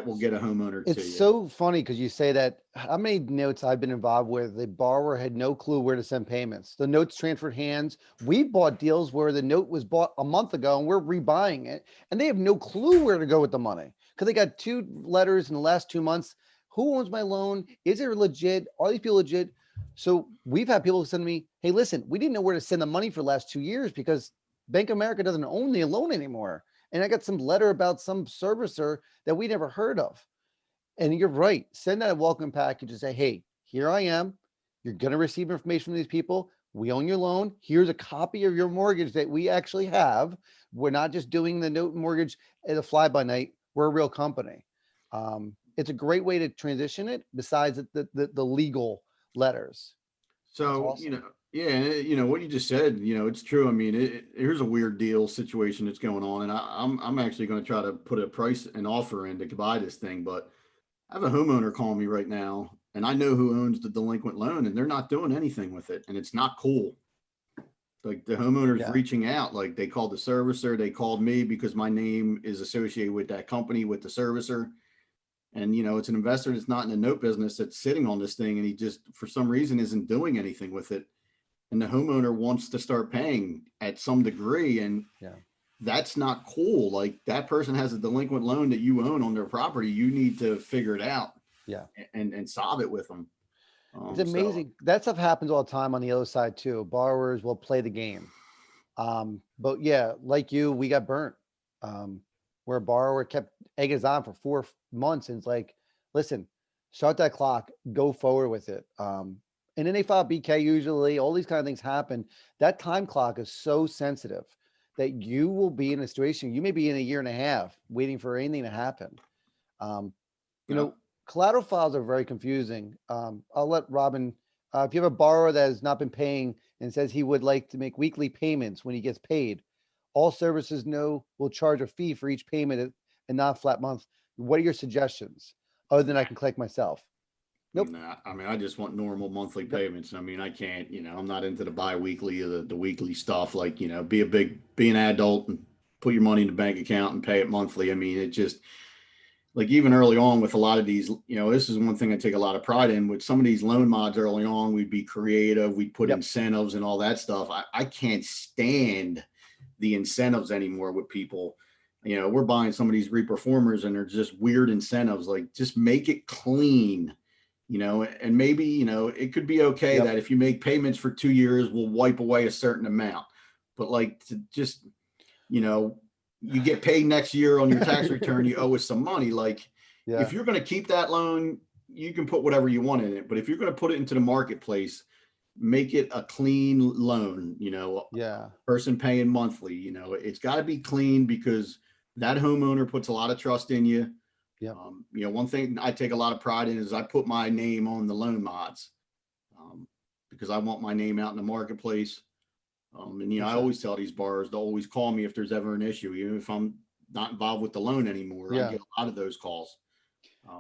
will get a homeowner to you. It's so funny because you say that. How many notes I've been involved with, the borrower had no clue where to send payments. The notes transferred hands. We bought deals where the note was bought a month ago and we're rebuying it, and they have no clue where to go with the money because they got 2 letters in the last 2 months. Who owns my loan? Is it legit? Are these people legit? So we've had people send me, hey, listen, we didn't know where to send the money for the last 2 years because Bank of America doesn't own the loan anymore. And I got some letter about some servicer that we never heard of. And you're right. Send that a welcome package and say, hey, here I am. You're going to receive information from these people. We own your loan. Here's a copy of your mortgage that we actually have. We're not just doing the note mortgage as a fly by night. We're a real company. It's a great way to transition it besides the legal letters. So, awesome. yeah, what you just said, it's true. I mean, here's a weird deal situation that's going on, and I'm actually going to try to put a price and offer in to buy this thing. But I have a homeowner calling me right now, and I know who owns the delinquent loan, and they're not doing anything with it, and it's not cool. Like, the homeowner's reaching out, like they called the servicer, they called me because my name is associated with that company, with the servicer. And, it's an investor that's not in the note business that's sitting on this thing, and he just, for some reason, isn't doing anything with it. And the homeowner wants to start paying at some degree. And that's not cool. Like, that person has a delinquent loan that you own on their property. You need to figure it out and solve it with them. It's amazing. That stuff happens all the time on the other side too. Borrowers will play the game. But yeah, like you, we got burnt. Where a borrower kept egging us on for 4 months, and it's like, listen, start that clock, go forward with it. And then they file BK usually, all these kind of things happen. That time clock is so sensitive that you will be in a situation, you may be in a year and a half waiting for anything to happen. Collateral files are very confusing. I'll let Robin, if you have a borrower that has not been paying and says he would like to make weekly payments when he gets paid, all services will charge a fee for each payment and not flat month. What are your suggestions other than I can collect myself? Nope. Nah, I mean, I just want normal monthly payments. I mean, I can't, I'm not into the bi-weekly or the weekly stuff. Like, be an adult and put your money in the bank account and pay it monthly. I mean, it just, like, even early on with a lot of these, this is one thing I take a lot of pride in. With some of these loan mods early on, we'd be creative, we'd put incentives and all that stuff. I can't stand the incentives anymore with people. We're buying some of these reperformers and they're just weird incentives. Like, just make it clean. And maybe, it could be okay that if you make payments for 2 years, we'll wipe away a certain amount. But, like, to just, you get paid next year on your tax return, you owe us some money. Like, if you're going to keep that loan, you can put whatever you want in it. But if you're going to put it into the marketplace, make it a clean loan, person paying monthly, it's got to be clean because that homeowner puts a lot of trust in you. One thing I take a lot of pride in is I put my name on the loan mods because I want my name out in the marketplace. And, I always tell these borrowers to always call me if there's ever an issue, even if I'm not involved with the loan anymore. I get a lot of those calls.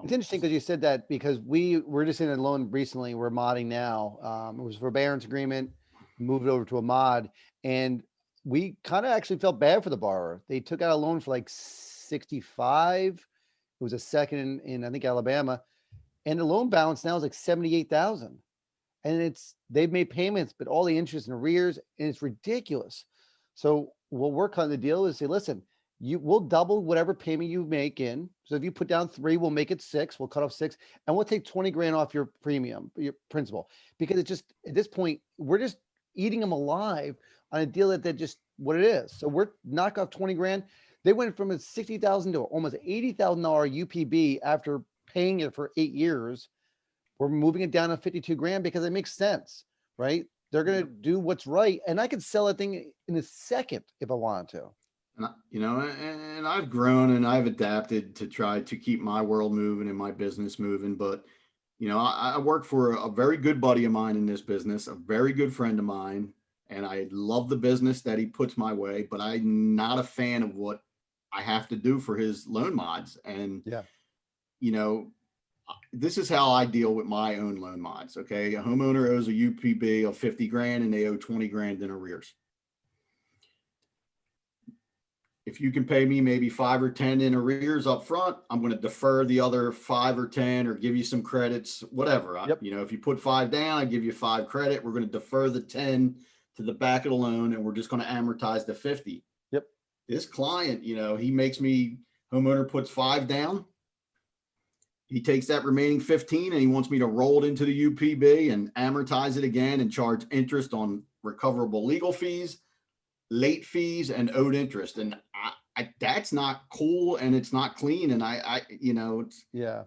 It's interesting because you said that because we're just in a loan recently. We're modding now. It was a forbearance agreement. move it over to a mod. And we kind of actually felt bad for the borrower. They took out a loan for like 65. It was a second in I think Alabama, and the loan balance now is like 78,000. And they've made payments, but all the interest and arrears, and it's ridiculous. So what we're cutting the deal is say, listen, we'll double whatever payment you make in. So if you put down 3, we'll make it 6. We'll cut off 6, and we'll take 20 grand off your premium, your principal, because it's just at this point we're just eating them alive on a deal that they're just what it is. So we're knock off 20 grand. They went from a 60,000 to almost $80,000 UPB after paying it for 8 years. We're moving it down to 52 grand because it makes sense, right? They're going to do what's right. And I could sell that thing in a second if I wanted to. And I've grown and I've adapted to try to keep my world moving and my business moving. But, I work for a very good buddy of mine in this business, a very good friend of mine, and I love the business that he puts my way, but I'm not a fan of what I have to do for his loan mods. And, yeah, this is how I deal with my own loan mods. Okay. A homeowner owes a UPB of 50 grand and they owe 20 grand in arrears. If you can pay me maybe 5 or 10 in arrears up front, I'm going to defer the other 5 or 10 or give you some credits, whatever. Yep. If you put 5 down, I give you 5 credit. We're going to defer the 10 to the back of the loan and we're just going to amortize the 50. Yep. This client, he makes me, homeowner puts 5 down. He takes that remaining 15 and he wants me to roll it into the UPB and amortize it again and charge interest on recoverable legal fees, late fees, and owed interest. And that's not cool and it's not clean. And it's, yeah,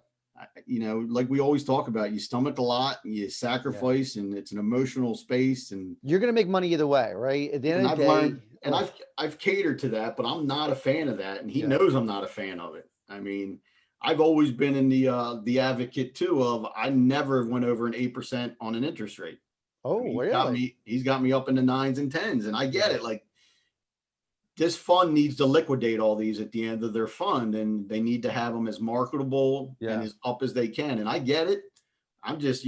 like we always talk about, you stomach a lot, and you sacrifice, and it's an emotional space, and you're going to make money either way, right? At the end of the day, learned, and I've catered to that, but I'm not a fan of that. And he knows I'm not a fan of it. I mean, I've always been in the advocate too of I never went over an 8% on an interest rate. Oh, really? He's got me up in the 9s and 10s, and I get it. Like, this fund needs to liquidate all these at the end of their fund, and they need to have them as marketable and as up as they can. And I get it. I'm just,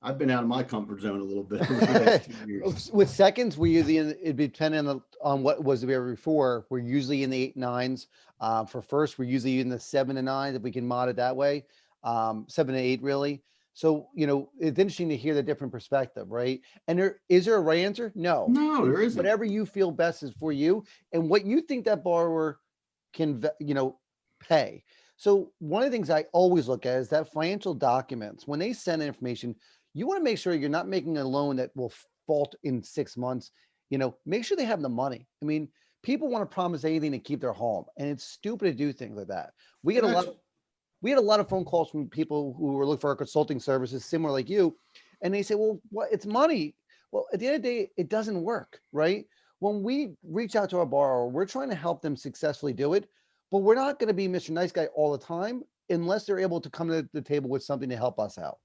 I've been out of my comfort zone a little bit over the last 2 years. With seconds, we usually it'd be depending on what was the year before. We're usually in the 8 9s. For first, we're usually in the 7 to 9 if we can mod it that way. 7 to 8 really. So it's interesting to hear the different perspective, right? And is there a right answer? No, there isn't. Whatever you feel best is for you and what you think that borrower can pay. So one of the things I always look at is that financial documents, when they send information, you want to make sure you're not making a loan that will fault in 6 months. Make sure they have the money. I mean, people want to promise anything to keep their home, and it's stupid to do things like that. We had a lot of phone calls from people who were looking for our consulting services, similar like you, and they say, well, what? It's money. Well, at the end of the day, it doesn't work, right? When we reach out to our borrower, we're trying to help them successfully do it, but we're not going to be Mr. Nice Guy all the time unless they're able to come to the table with something to help us out.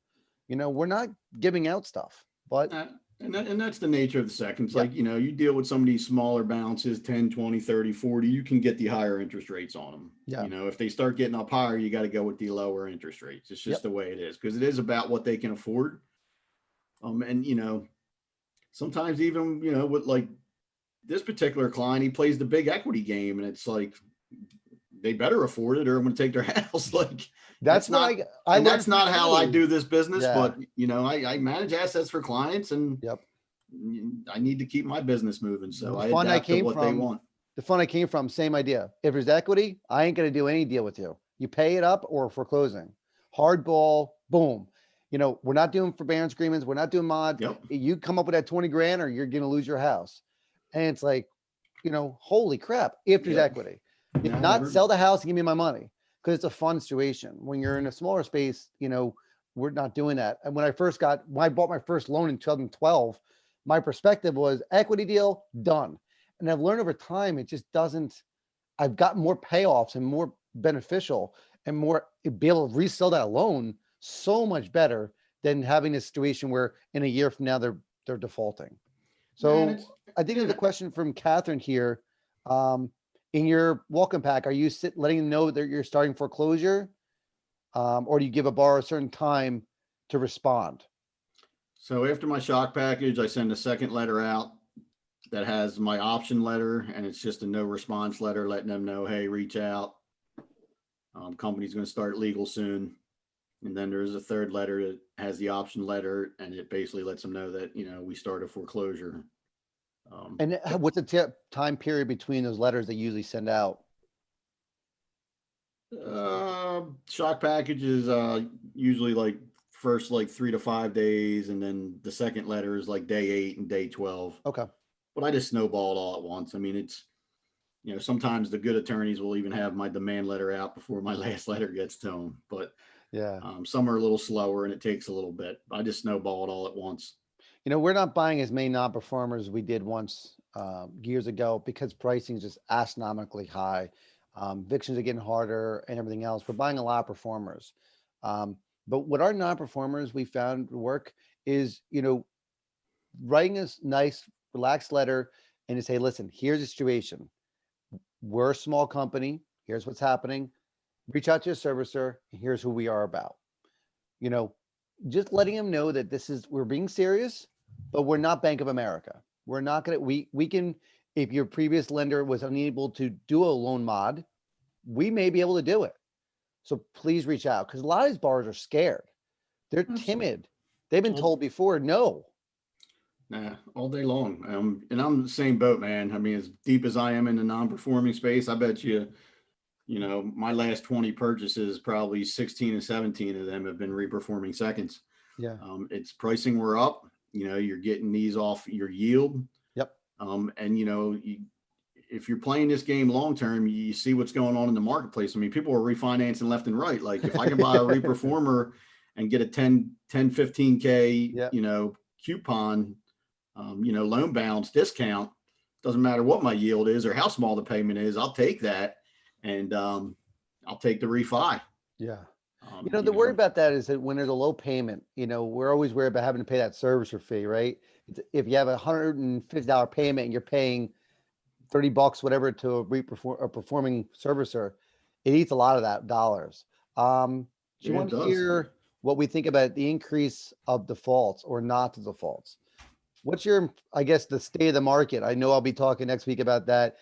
We're not giving out stuff, but and that's the nature of the seconds. Like, you deal with some of these smaller balances, 10, 20, 30, 40, you can get the higher interest rates on them. Yeah. If they start getting up higher, you got to go with the lower interest rates. It's just the way it is, because it is about what they can afford. And, sometimes even, with like this particular client, he plays the big equity game, and it's like, they better afford it or I'm going to take their house. Like, that's not how I do this business, but I manage assets for clients, and I need to keep my business moving. So I adapt to what they want. The fund I came from, same idea. If there's equity, I ain't going to do any deal with you. You pay it up or foreclosing. Hardball, boom. We're not doing forbearance agreements. We're not doing mod. You come up with that 20 grand or you're going to lose your house. And it's like, holy crap, if there's equity. Sell the house and give me my money, because it's a fun situation. When you're in a smaller space, we're not doing that. And when I bought my first loan in 2012, my perspective was equity deal done. And I've learned over time, it just doesn't, I've got more payoffs and more beneficial and more be able to resell that loan so much better than having a situation where in a year from now, they're defaulting. So I think there's a question from Catherine here. In your welcome pack, are you letting them know that you're starting foreclosure, or do you give a borrower a certain time to respond? So after my shock package, I send a second letter out that has my option letter, and it's just a no response letter letting them know, hey, reach out. Company's going to start legal soon. And then there's a third letter that has the option letter, and it basically lets them know that, we start a foreclosure. And what's the time period between those letters they usually send out? Shock package is usually like first like 3 to 5 days, and then the second letter is like day 8 and day 12. Okay. But I just snowballed all at once. I mean, it's sometimes the good attorneys will even have my demand letter out before my last letter gets to them. But Yeah. some are a little slower and it takes a little bit. I just snowballed all at once. We're not buying as many non-performers as we did once years ago because pricing is just astronomically high. Evictions are getting harder and everything else. We're buying a lot of performers. But what our non-performers we found work is, writing a nice, relaxed letter and to say, listen, here's the situation. We're a small company. Here's what's happening. Reach out to your servicer. And here's who we are about. You know, just letting them know that we're being serious, but we're not Bank of America. We're not going to, we can, if your previous lender was unable to do a loan mod, we may be able to do it. So please reach out because a lot of these borrowers are scared. They're timid. They've been told before, no. Nah, all day long. And I'm the same boat, man. I mean, as deep as I am in the non-performing space, I bet you, my last 20 purchases, probably 16 and 17 of them have been reperforming seconds. Yeah. It's pricing we're up. You're getting these off your yield. Yep. And if you're playing this game long term, you see what's going on in the marketplace. I mean, people are refinancing left and right. Like if I can buy a reperformer and get a 15K, Yep. coupon, loan balance discount, doesn't matter what my yield is or how small the payment is, I'll take that. And I'll take the refi. Yeah. The worry about that is that when there's a low payment, we're always worried about having to pay that servicer fee, right? If you have a $150 payment and you're paying $30, whatever, to a performing servicer, it eats a lot of that dollars. Do you want to hear what we think about the increase of defaults or not to defaults? What's your, I guess, the state of the market? I know I'll be talking next week about that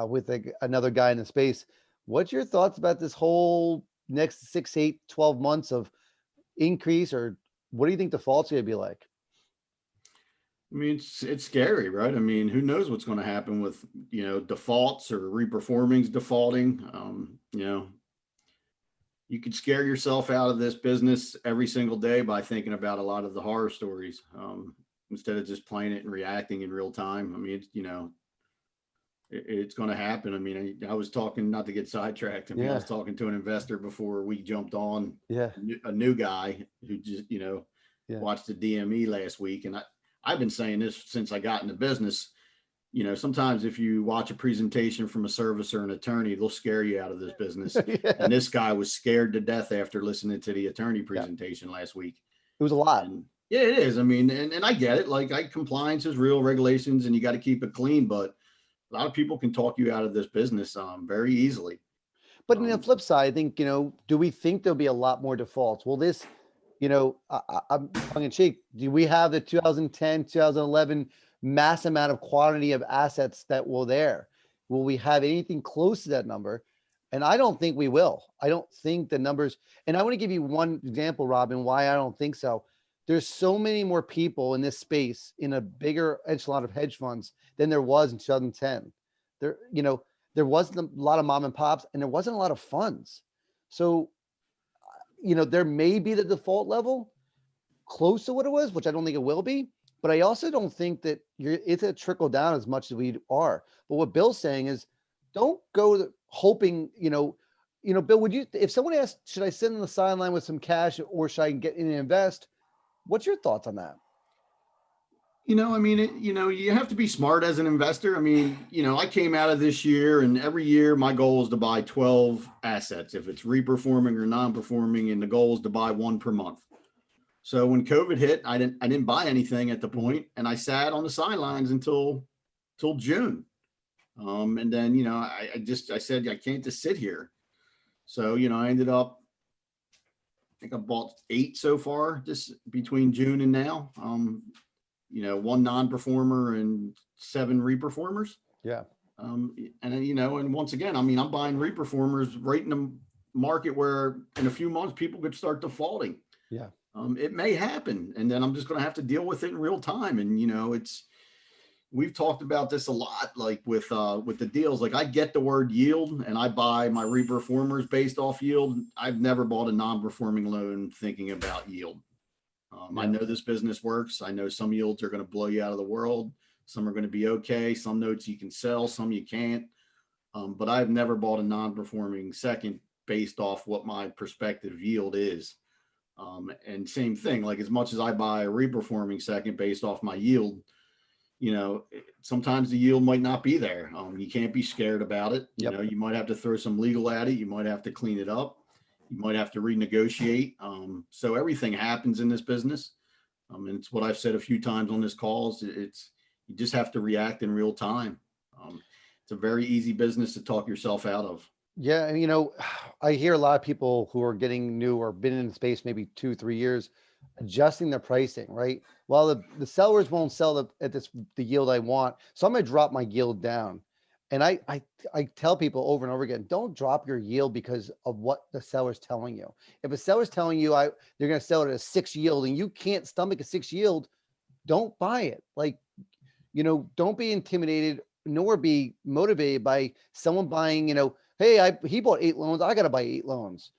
with another guy in the space. What's your thoughts about this whole next 6, 8, 12 months of increase, or what do you think defaults are going to be like? I mean, it's scary, right? I mean, who knows what's going to happen with, defaults or reperformings defaulting. You could scare yourself out of this business every single day by thinking about a lot of the horror stories instead of just playing it and reacting in real time. I mean, it's going to happen. I mean, I was talking, not to get sidetracked. I mean, I was talking to an investor before we jumped on. Yeah. A new guy who just, watched the DME last week. And I've been saying this since I got in the business. Sometimes if you watch a presentation from a servicer or an attorney, they'll scare you out of this business. Yeah. And this guy was scared to death after listening to the attorney presentation last week. It was a lot. And yeah, it is. I mean, and I get it. Like, compliance is real, regulations, and you got to keep it clean. But a lot of people can talk you out of this business very easily. But on the flip side, I think, do we think there'll be a lot more defaults? Will this, I'm tongue in cheek, do we have the 2010, 2011 mass amount of quantity of assets that were there? Will we have anything close to that number? And I don't think we will. I don't think the numbers, and I want to give you one example, Robin, why I don't think so. There's so many more people in this space in a bigger echelon of hedge funds than there was in 2010. There wasn't a lot of mom and pops and there wasn't a lot of funds. So, there may be the default level close to what it was, which I don't think it will be, but I also don't think that it's a trickle down as much as we are. But what Bill's saying is don't go hoping, Bill, if someone asked, should I sit on the sideline with some cash or should I get in and invest? What's your thoughts on that? I mean, you have to be smart as an investor. I mean, I came out of this year and every year my goal is to buy 12 assets, if it's reperforming or non-performing, and the goal is to buy one per month. So when COVID hit, I didn't buy anything at the point, and I sat on the sidelines until June. And then, I said, I can't just sit here. So, I ended up think I bought 8 so far, just between June and now. One non-performer and 7 reperformers. Yeah. And once again, I mean, I'm buying reperformers right in the market where in a few months people could start defaulting. Yeah. It may happen, and then I'm just going to have to deal with it in real time. And we've talked about this a lot, like with the deals. Like I get the word yield, and I buy my reperformers based off yield. I've never bought a non-performing loan thinking about yield. I know this business works. I know some yields are going to blow you out of the world. Some are going to be okay. Some notes you can sell, some you can't. But I've never bought a non-performing second based off what my prospective yield is. And same thing, like as much as I buy a reperforming second based off my yield, sometimes the yield might not be there. You can't be scared about it. You might have to throw some legal at it. You might have to clean it up. You might have to renegotiate. So everything happens in this business. And it's what I've said a few times on this calls. You just have to react in real time. It's a very easy business to talk yourself out of. Yeah. And, I hear a lot of people who are getting new or been in the space maybe 2-3 years, adjusting their pricing, right? Well, the sellers won't sell at the yield I want. So I'm going to drop my yield down. And I tell people over and over again, don't drop your yield because of what the seller's telling you. If a seller's telling you they're going to sell it at a 6 yield and you can't stomach a 6 yield, don't buy it. Like, don't be intimidated nor be motivated by someone buying, hey, he bought 8 loans. I got to buy 8 loans.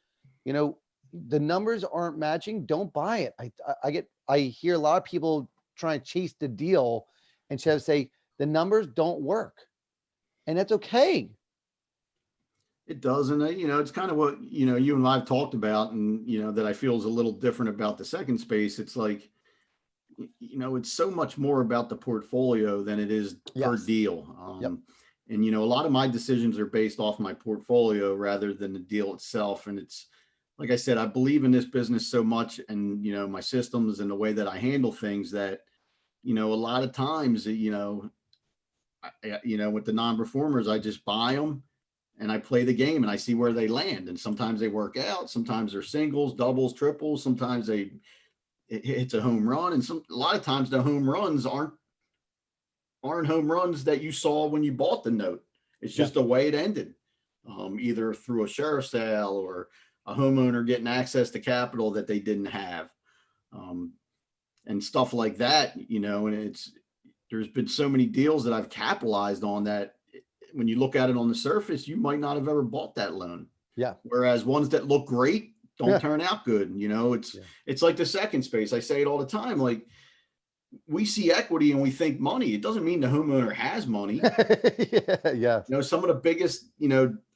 The numbers aren't matching. Don't buy it. I hear a lot of people trying to chase the deal and try to say the numbers don't work. And that's okay. It does. And, it's kind of what, you and I've talked about and, that I feel is a little different about the second space. It's like, it's so much more about the portfolio than it is per deal. Yep. And, a lot of my decisions are based off my portfolio rather than the deal itself. And it's, like I said, I believe in this business so much and, my systems and the way that I handle things that, a lot of times, with the non-performers, I just buy them and I play the game and I see where they land. And sometimes they work out. Sometimes they're singles, doubles, triples. Sometimes it hits a home run. And a lot of times the home runs aren't home runs that you saw when you bought the note. It's just the way it ended, either through a sheriff's sale or a homeowner getting access to capital that they didn't have, and stuff like that, and there's been so many deals that I've capitalized on that when you look at it on the surface, you might not have ever bought that loan. Yeah. Whereas ones that look great don't turn out good. It's like the second space. I say it all the time. Like we see equity and we think money. It doesn't mean the homeowner has money. Yeah. Some of the biggest,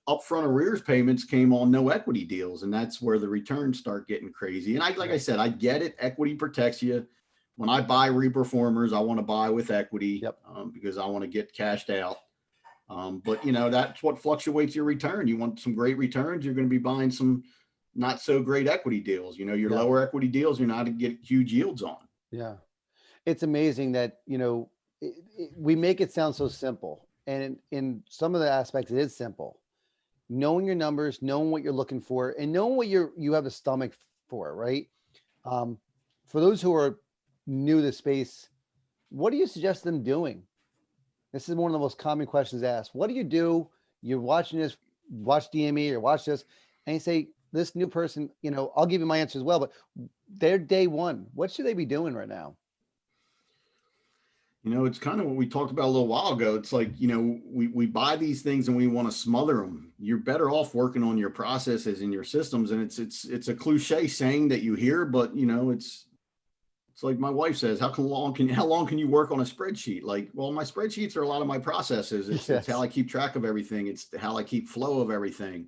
upfront arrears payments came on no equity deals. And that's where the returns start getting crazy. And like I said, I get it. Equity protects you. When I buy reperformers, I want to buy with equity because I want to get cashed out. But that's what fluctuates your return. You want some great returns, you're going to be buying some not so great equity deals. Your lower equity deals, you're not going to get huge yields on. Yeah. It's amazing that, we make it sound so simple. And in some of the aspects, it is simple. Knowing your numbers, knowing what you're looking for, and knowing what you have a stomach for, right? For those who are new to the space, what do you suggest them doing? This is one of the most common questions asked. What do you do? You're watching this, watch DME or watch this, and you say, this new person, I'll give you my answer as well, but they're day one. What should they be doing right now? It's kind of what we talked about a little while ago. It's like, we buy these things and we want to smother them. You're better off working on your processes and your systems. And it's a cliche saying that you hear, but it's like my wife says, how long can you work on a spreadsheet? Like, well, my spreadsheets are a lot of my processes. It's how I keep track of everything. It's how I keep flow of everything.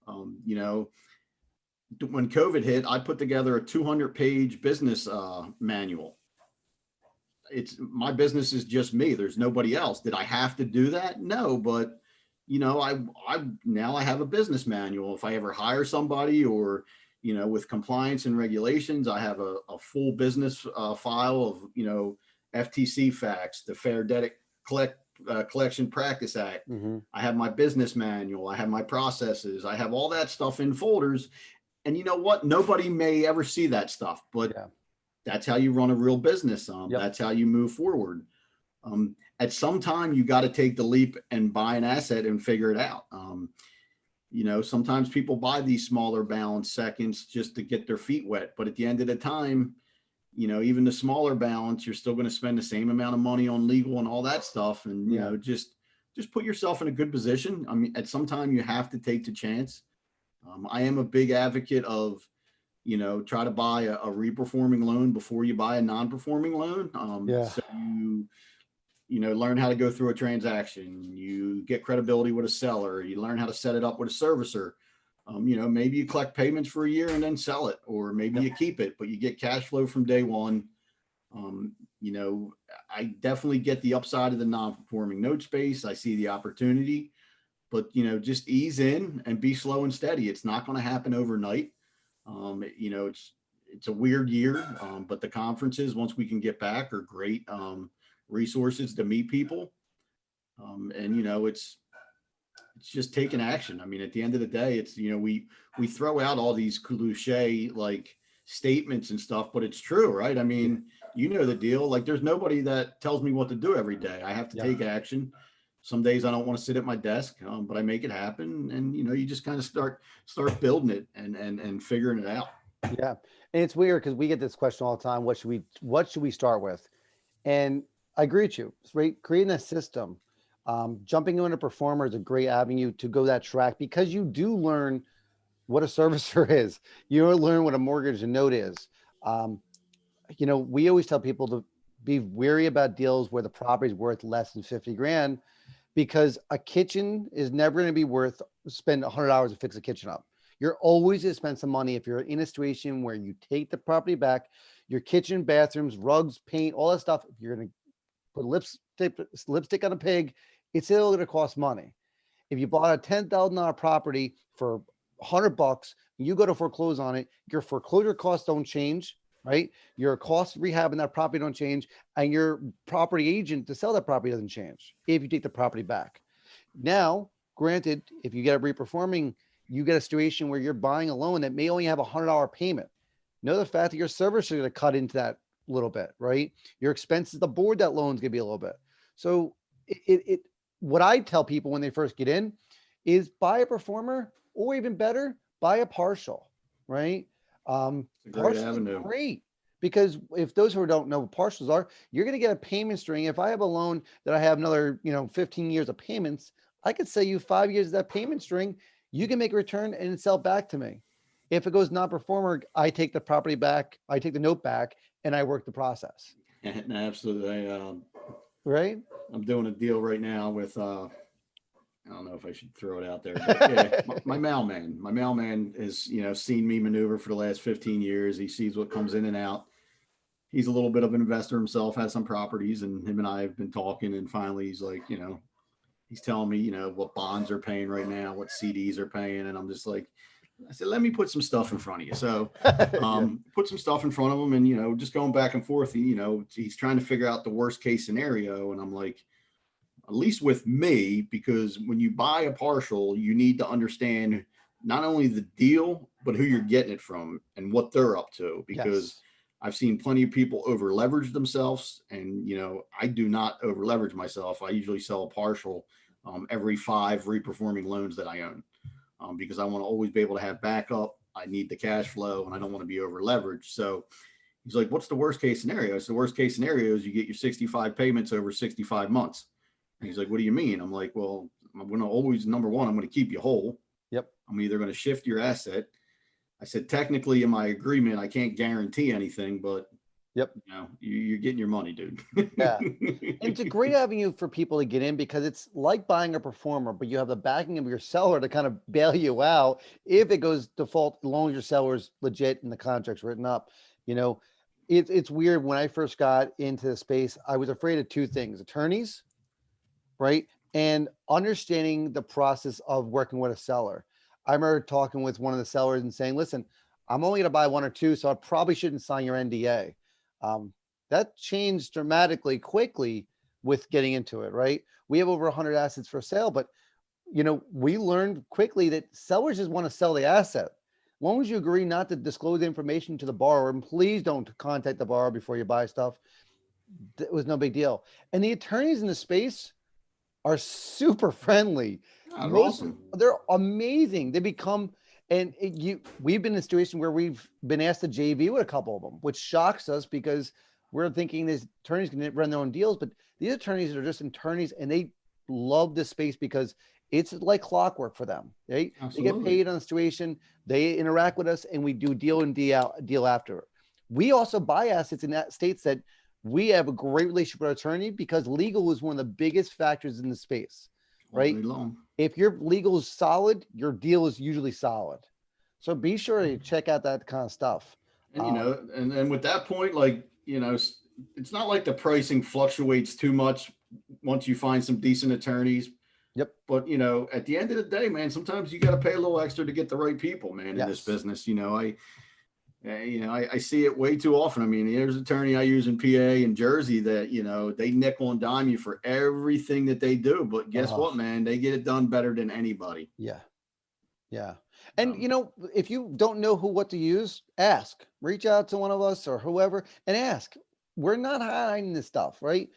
When COVID hit, I put together a 200-page business manual. My business is just me. There's nobody else. Did I have to do that? No, but I now I have a business manual. If I ever hire somebody or, with compliance and regulations, I have a full business file of, FTC facts, the Fair Debt Collection Practice Act. I have my business manual. I have my processes. I have all that stuff in folders. And you know what? Nobody may ever see that stuff, but Yeah. that's how you run a real business. Yep. That's how you move forward. At some time, you got to take the leap and buy an asset and figure it out. Sometimes people buy these smaller balance seconds just to get their feet wet. But at the end of the time, even the smaller balance, you're still going to spend the same amount of money on legal and all that stuff. And, Yeah. Just put yourself in a good position. I mean, at some time you have to take the chance. I am a big advocate of, try to buy a reperforming loan before you buy a non-performing loan. Yeah. So learn how to go through a transaction. You get credibility with a seller. You learn how to set it up with a servicer. Maybe you collect payments for a year and then sell it, or maybe Yep. you keep it, but you get cash flow from day one. Um, you know, I definitely get the upside of the non-performing note space. I see the opportunity, but just ease in and be slow and steady. It's not going to happen overnight. It's a weird year, but the conferences, once we can get back, are great resources to meet people. And it's just taking action. I mean, at the end of the day, it's we throw out all these cliche like statements and stuff, but it's true, right? I mean, the deal. Like, there's nobody that tells me what to do every day. I have to Yeah. take action. Some days I don't want to sit at my desk, but I make it happen. And you just kind of start building it and figuring it out. Yeah. And it's weird because we get this question all the time. What should we start with? And I agree with you, right? Creating a system, jumping into a performer is a great avenue to go that track, because you do learn what a servicer is. You learn what a mortgage and note is. Um, we always tell people to be wary about deals where the property is worth less than 50 grand, because a kitchen is never going to be worth spend $100 to fix a kitchen up. You're always going to spend some money if you're in a situation where you take the property back, your kitchen, bathrooms, rugs, paint, all that stuff. If you're going to put lipstick on a pig, it's still going to cost money. If you bought a $10,000 property for $100, you go to foreclose on it, your foreclosure costs don't change, right? Your cost of rehabbing that property don't change, and your property agent to sell that property doesn't change if you take the property back. Now, granted, if you get a reperforming, you get a situation where you're buying a loan that may only have $100 payment. Know the fact that your service is going to cut into that a little bit, right? Your expenses to board that loan is going to be a little bit. So what I tell people when they first get in is buy a performer, or even better, buy a partial, right? It's a great Partial is avenue. great, because if those who don't know what partials are, you're going to get a payment string. If I have a loan that I have another, 15 years of payments, I could sell you 5 years of that payment string. You can make a return and sell back to me. If it goes non-performer, I take the property back, I take the note back, and I work the process. And absolutely. Right? I'm doing a deal right now with I don't know if I should throw it out there, but yeah, my mailman. My mailman has, seen me maneuver for the last 15 years. He sees what comes in and out. He's a little bit of an investor himself, has some properties, and him and I have been talking. And finally, he's like, he's telling me, what bonds are paying right now, what CDs are paying. And I'm just like, I said, let me put some stuff in front of you. So Yeah. put some stuff in front of him, and, just going back and forth, he's trying to figure out the worst case scenario. And I'm like, at least with me, because when you buy a partial, you need to understand not only the deal, but who you're getting it from and what they're up to. Because Yes. I've seen plenty of people over leverage themselves, and I do not over leverage myself. I usually sell a partial every 5 reperforming loans that I own, because I want to always be able to have backup. I need the cash flow, and I don't want to be over leveraged. So he's like, "What's the worst case scenario?" So the worst case scenario is you get your 65 payments over 65 months. He's like, "What do you mean?" I'm like, "Well, I'm going to always, number one, I'm going to keep you whole. Yep. I'm either going to shift your asset." I said, technically in my agreement, I can't guarantee anything, but Yep. you're getting your money, dude. Yeah. And it's a great avenue for people to get in, because it's like buying a performer, but you have the backing of your seller to kind of bail you out if it goes default, as long as your seller's legit and the contract's written up. It's weird. When I first got into the space, I was afraid of two things: attorneys, right? And understanding the process of working with a seller. I remember talking with one of the sellers and saying, listen, I'm only going to buy one or two, so I probably shouldn't sign your NDA. Um, that changed dramatically quickly with getting into it, right? We have over 100 assets for sale, but we learned quickly that sellers just want to sell the asset. long as you agree not to disclose information to the borrower, and please don't contact the borrower before you buy stuff. It was no big deal. And the attorneys in the space are super friendly. Yeah, they're awesome. They're amazing. They become, and we've been in a situation where we've been asked to JV with a couple of them, which shocks us because we're thinking these attorneys can run their own deals, but these attorneys are just attorneys and they love this space because it's like clockwork for them. They get paid on the situation, they interact with us, and we do deal after. We also buy assets in that states that we have a great relationship with our attorney because legal is one of the biggest factors in the space, right? If your legal is solid, your deal is usually solid. So be sure to check out that kind of stuff. And, and with that point, like, it's not like the pricing fluctuates too much once you find some decent attorneys. Yep. But, at the end of the day, man, sometimes you got to pay a little extra to get the right people, man, in this business. I see it way too often. I mean, there's an attorney I use in PA and Jersey that, they nickel and dime you for everything that they do. But guess what, man? They get it done better than anybody. Yeah. Yeah. And, if you don't know what to use, ask. Reach out to one of us or whoever and ask. We're not hiding this stuff, right?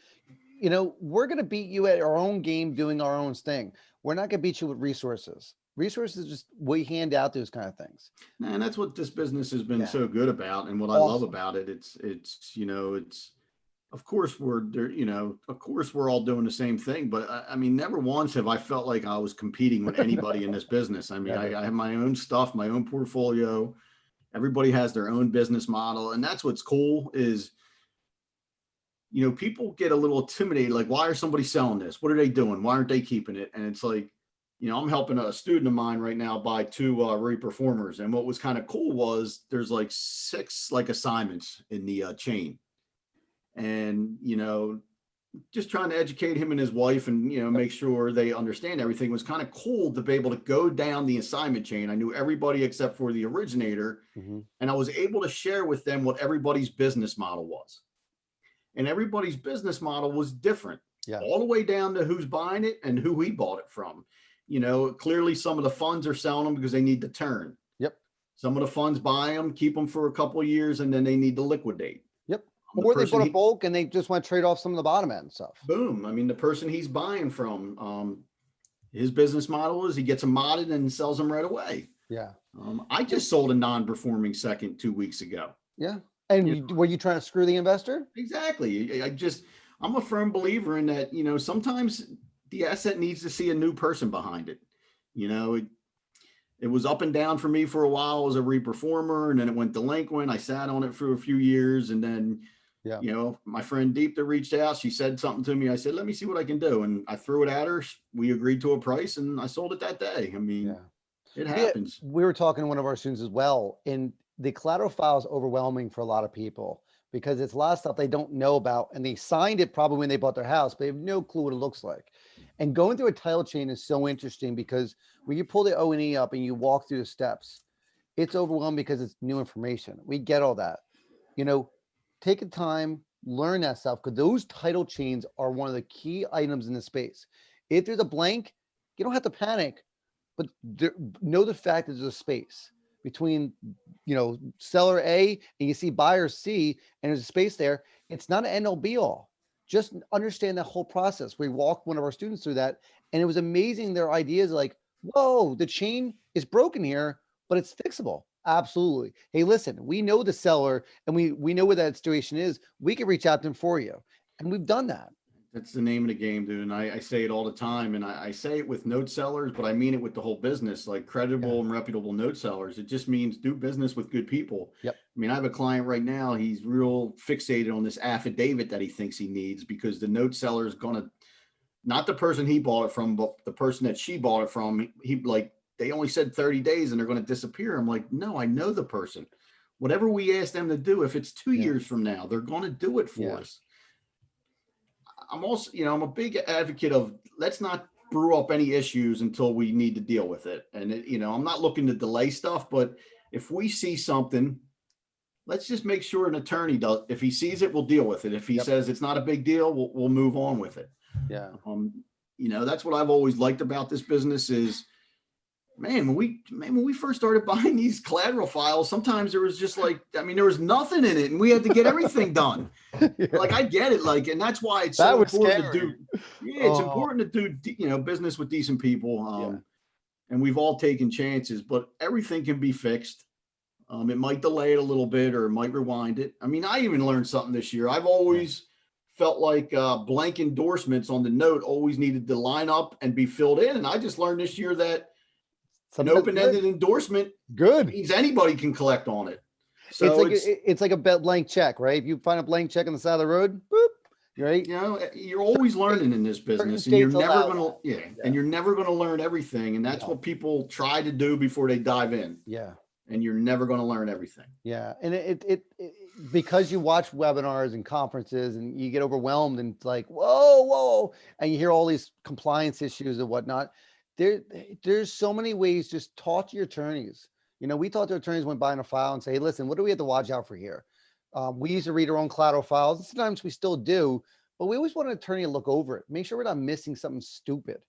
We're going to beat you at our own game doing our own thing. We're not going to beat you with resources. Resources just we hand out those kind of things. And that's what this business has been so good about. And what I love about it, it's of course we're there, of course we're all doing the same thing, but I mean, never once have I felt like I was competing with anybody in this business. I mean, I have my own stuff, my own portfolio. Everybody has their own business model. And that's what's cool is, people get a little intimidated. Like, why are somebody selling this? What are they doing? Why aren't they keeping it? And it's like, I'm helping a student of mine right now buy 2 reperformers. And what was kind of cool was there's like 6 assignments in the chain. And, just trying to educate him and his wife and, make sure they understand everything was kind of cool to be able to go down the assignment chain. I knew everybody except for the originator. Mm-hmm. And I was able to share with them what everybody's business model was. And everybody's business model was different, all the way down to who's buying it and who he bought it from. Clearly some of the funds are selling them because they need to turn. Yep. Some of the funds buy them, keep them for a couple of years, and then they need to liquidate. Yep. Or they bought a bulk and they just want to trade off some of the bottom end stuff. Boom. I mean, the person he's buying from, his business model is he gets them modded and sells them right away. Yeah. I just sold a non-performing second 2 weeks ago. Yeah. And were you trying to screw the investor? Exactly. I'm a firm believer in that, sometimes the asset needs to see a new person behind it. It was up and down for me for a while as a reperformer, and then it went delinquent. I sat on it for a few years, and then, my friend Deep that reached out, she said something to me. I said, let me see what I can do. And I threw it at her. We agreed to a price and I sold it that day. I mean, it happens. We were talking to one of our students as well, and the collateral file is overwhelming for a lot of people because it's a lot of stuff they don't know about, and they signed it probably when they bought their house, but they have no clue what it looks like. And going through a title chain is so interesting because when you pull the O&E up and you walk through the steps, it's overwhelming because it's new information. We get all that. Take the time, learn that stuff, because those title chains are one of the key items in the space. If there's a blank, you don't have to panic, but know the fact that there's a space between, seller A and you see buyer C and there's a space there. It's not an end all be all. Just understand that whole process. We walked one of our students through that, and it was amazing. Their ideas like, whoa, the chain is broken here, but it's fixable. Absolutely. Hey, listen, we know the seller and we know where that situation is. We can reach out to them for you. And we've done that. That's the name of the game, dude. And I say it all the time. And I say it with note sellers, but I mean it with the whole business, like credible and reputable note sellers. It just means do business with good people. Yep. I mean, I have a client right now. He's real fixated on this affidavit that he thinks he needs because the note seller is going to, not the person he bought it from, but the person that she bought it from. They only said 30 days and they're going to disappear. I'm like, no, I know the person. Whatever we ask them to do, if it's 2 years from now, they're going to do it for us. I'm also, I'm a big advocate of let's not brew up any issues until we need to deal with it. And, I'm not looking to delay stuff, but if we see something, let's just make sure an attorney does. If he sees it, we'll deal with it. If he says it's not a big deal, we'll move on with it. Yeah. That's what I've always liked about this business is Man, when we first started buying these collateral files, sometimes there was just like, I mean, there was nothing in it and we had to get everything done. Yeah. Like, I get it. Like, and that's why it's That so was important to scary. do. Yeah, it's Oh, important to do, business with decent people. yeah. And we've all taken chances, but everything can be fixed. It might delay it a little bit or it might rewind it. I mean, I even learned something this year. I've Yeah. always felt like blank endorsements on the note always needed to line up and be filled in. And I just learned this year that an Sometimes good. open-ended endorsement Good. means anybody can collect on it. It's So like it's like a blank check, right? If you find a blank check on the side of the road, boop, right? you're always State- learning in this Certain business, and you're states never allow gonna, that. and Yeah. you're never gonna learn everything. And that's No. what people try to do before they dive in. Yeah. And you're never gonna learn everything. Yeah. And it because you watch webinars and conferences and you get overwhelmed and it's like, whoa, and you hear all these compliance issues and whatnot. There's so many ways. Just talk to your attorneys. We talk to attorneys when buying a file and say, hey, listen, what do we have to watch out for here? We used to read our own collateral files. Sometimes we still do, but we always want an attorney to look over it, make sure we're not missing something stupid.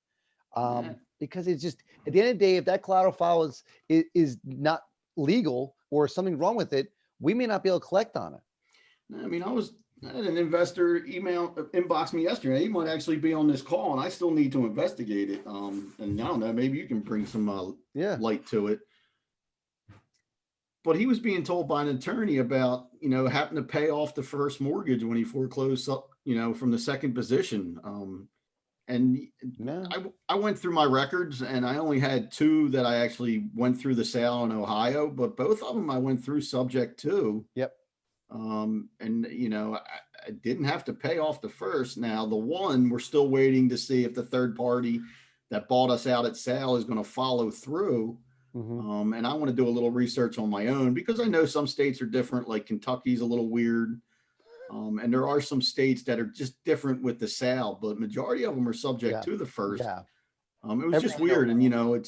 Yeah. Because it's just at the end of the day, if that collateral file is not legal or something wrong with it, we may not be able to collect on it. I mean, I had an investor inbox me yesterday. He might actually be on this call, and I still need to investigate it. And I don't know, maybe you can bring some Yeah. light to it. But he was being told by an attorney about, having to pay off the first mortgage when he foreclosed, from the second position. And No. I went through my records and I only had two that I actually went through the sale in Ohio, but both of them I went through subject to. Yep. And I didn't have to pay off the first. Now the one, we're still waiting to see if the third party that bought us out at sale is going to follow through. Mm-hmm. And I want to do a little research on my own because I know some states are different, like Kentucky's a little weird. And there are some states that are just different with the sale, but majority of them are subject Yeah. to the first. Yeah. It was Every just I know. weird. And,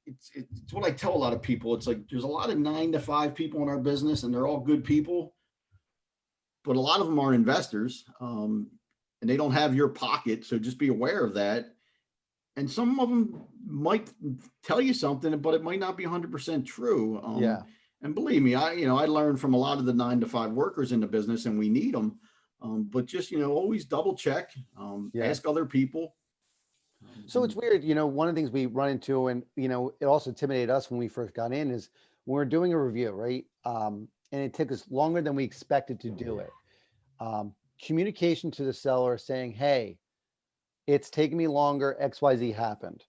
it's what I tell a lot of people. It's like, there's a lot of 9 to 5 people in our business and they're all good people, but a lot of them are investors. And they don't have your pocket. So just be aware of that. And some of them might tell you something, but it might not be 100% true. Yeah. And believe me, I learned from a lot of the 9 to 5 workers in the business, and we need them. But just, always double check, Yeah. ask other people. So it's weird, one of the things we run into, and it also intimidated us when we first got in, is when we're doing a review, right? And it took us longer than we expected to do it. Communication to the seller saying, hey, it's taking me longer, XYZ happened.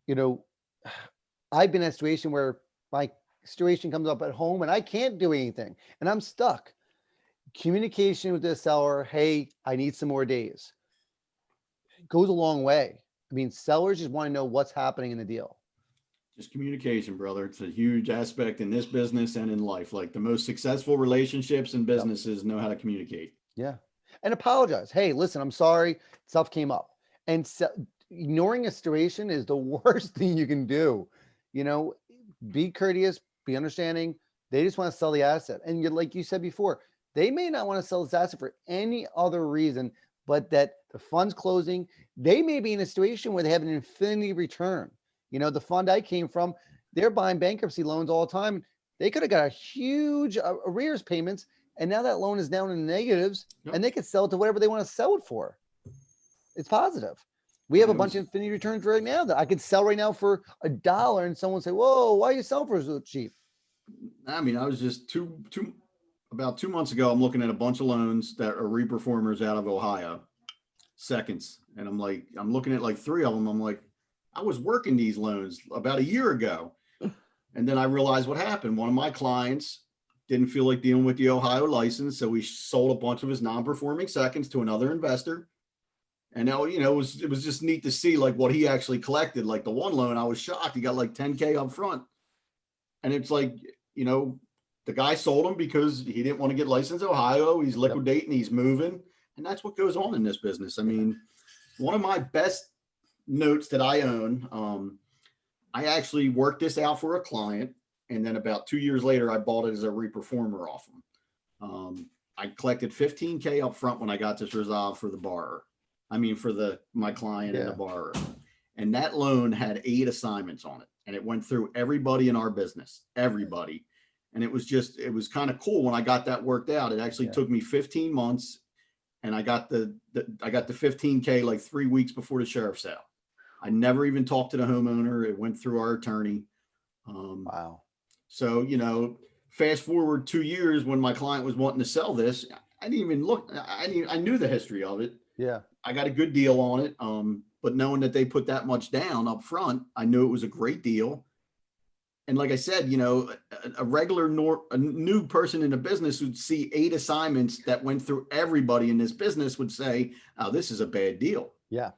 I've been in a situation where my situation comes up at home and I can't do anything and I'm stuck. Communication with the seller, hey, I need some more days, goes a long way. I mean, sellers just want to know what's happening in the deal. Just communication, brother. It's a huge aspect in this business and in life. Like the most successful relationships and businesses know how to communicate. Yeah. And apologize. Hey, listen, I'm sorry. Stuff came up. And ignoring a situation is the worst thing you can do. Be courteous, be understanding. They just want to sell the asset. And like you said before, they may not want to sell this asset for any other reason, but that the fund's closing. They may be in a situation where they have an infinity return. The fund I came from, they're buying bankruptcy loans all the time. They could have got a huge arrears payments, and now that loan is down in the negatives, and they could sell it to whatever they want to sell it for. It's positive. We have a bunch of infinity returns right now that I could sell right now for $1, and someone say, "Whoa, why are you selling for so cheap?" I mean, I was just about 2 months ago. I'm looking at a bunch of loans that are reperformers out of Ohio, seconds, and I'm looking at like 3 of them. I'm like, I was working these loans about a year ago, and then I realized what happened. One of my clients didn't feel like dealing with the Ohio license, so he sold a bunch of his non-performing seconds to another investor. And now, it was just neat to see like what he actually collected. Like the one loan, I was shocked. He got like 10K up front. And it's like, the guy sold him because he didn't want to get licensed in Ohio. He's liquidating, he's moving. And that's what goes on in this business. I mean, one of my best notes that I own, I actually worked this out for a client. And then about 2 years later, I bought it as a reperformer off him. I collected 15K up front when I got this resolved for the borrower. I mean, for my client and the borrower. And that loan had 8 assignments on it. And it went through everybody in our business, everybody. And it was kind of cool when I got that worked out. It actually took me 15 months, and I got the 15K like 3 weeks before the sheriff's sale. I never even talked to the homeowner. It went through our attorney. Wow. So, fast forward 2 years when my client was wanting to sell this, I didn't even look. I knew the history of it. Yeah. I got a good deal on it. But knowing that they put that much down up front, I knew it was a great deal. And like I said, a new person in the business would see 8 assignments that went through everybody in this business would say, "Oh, this is a bad deal." Yeah.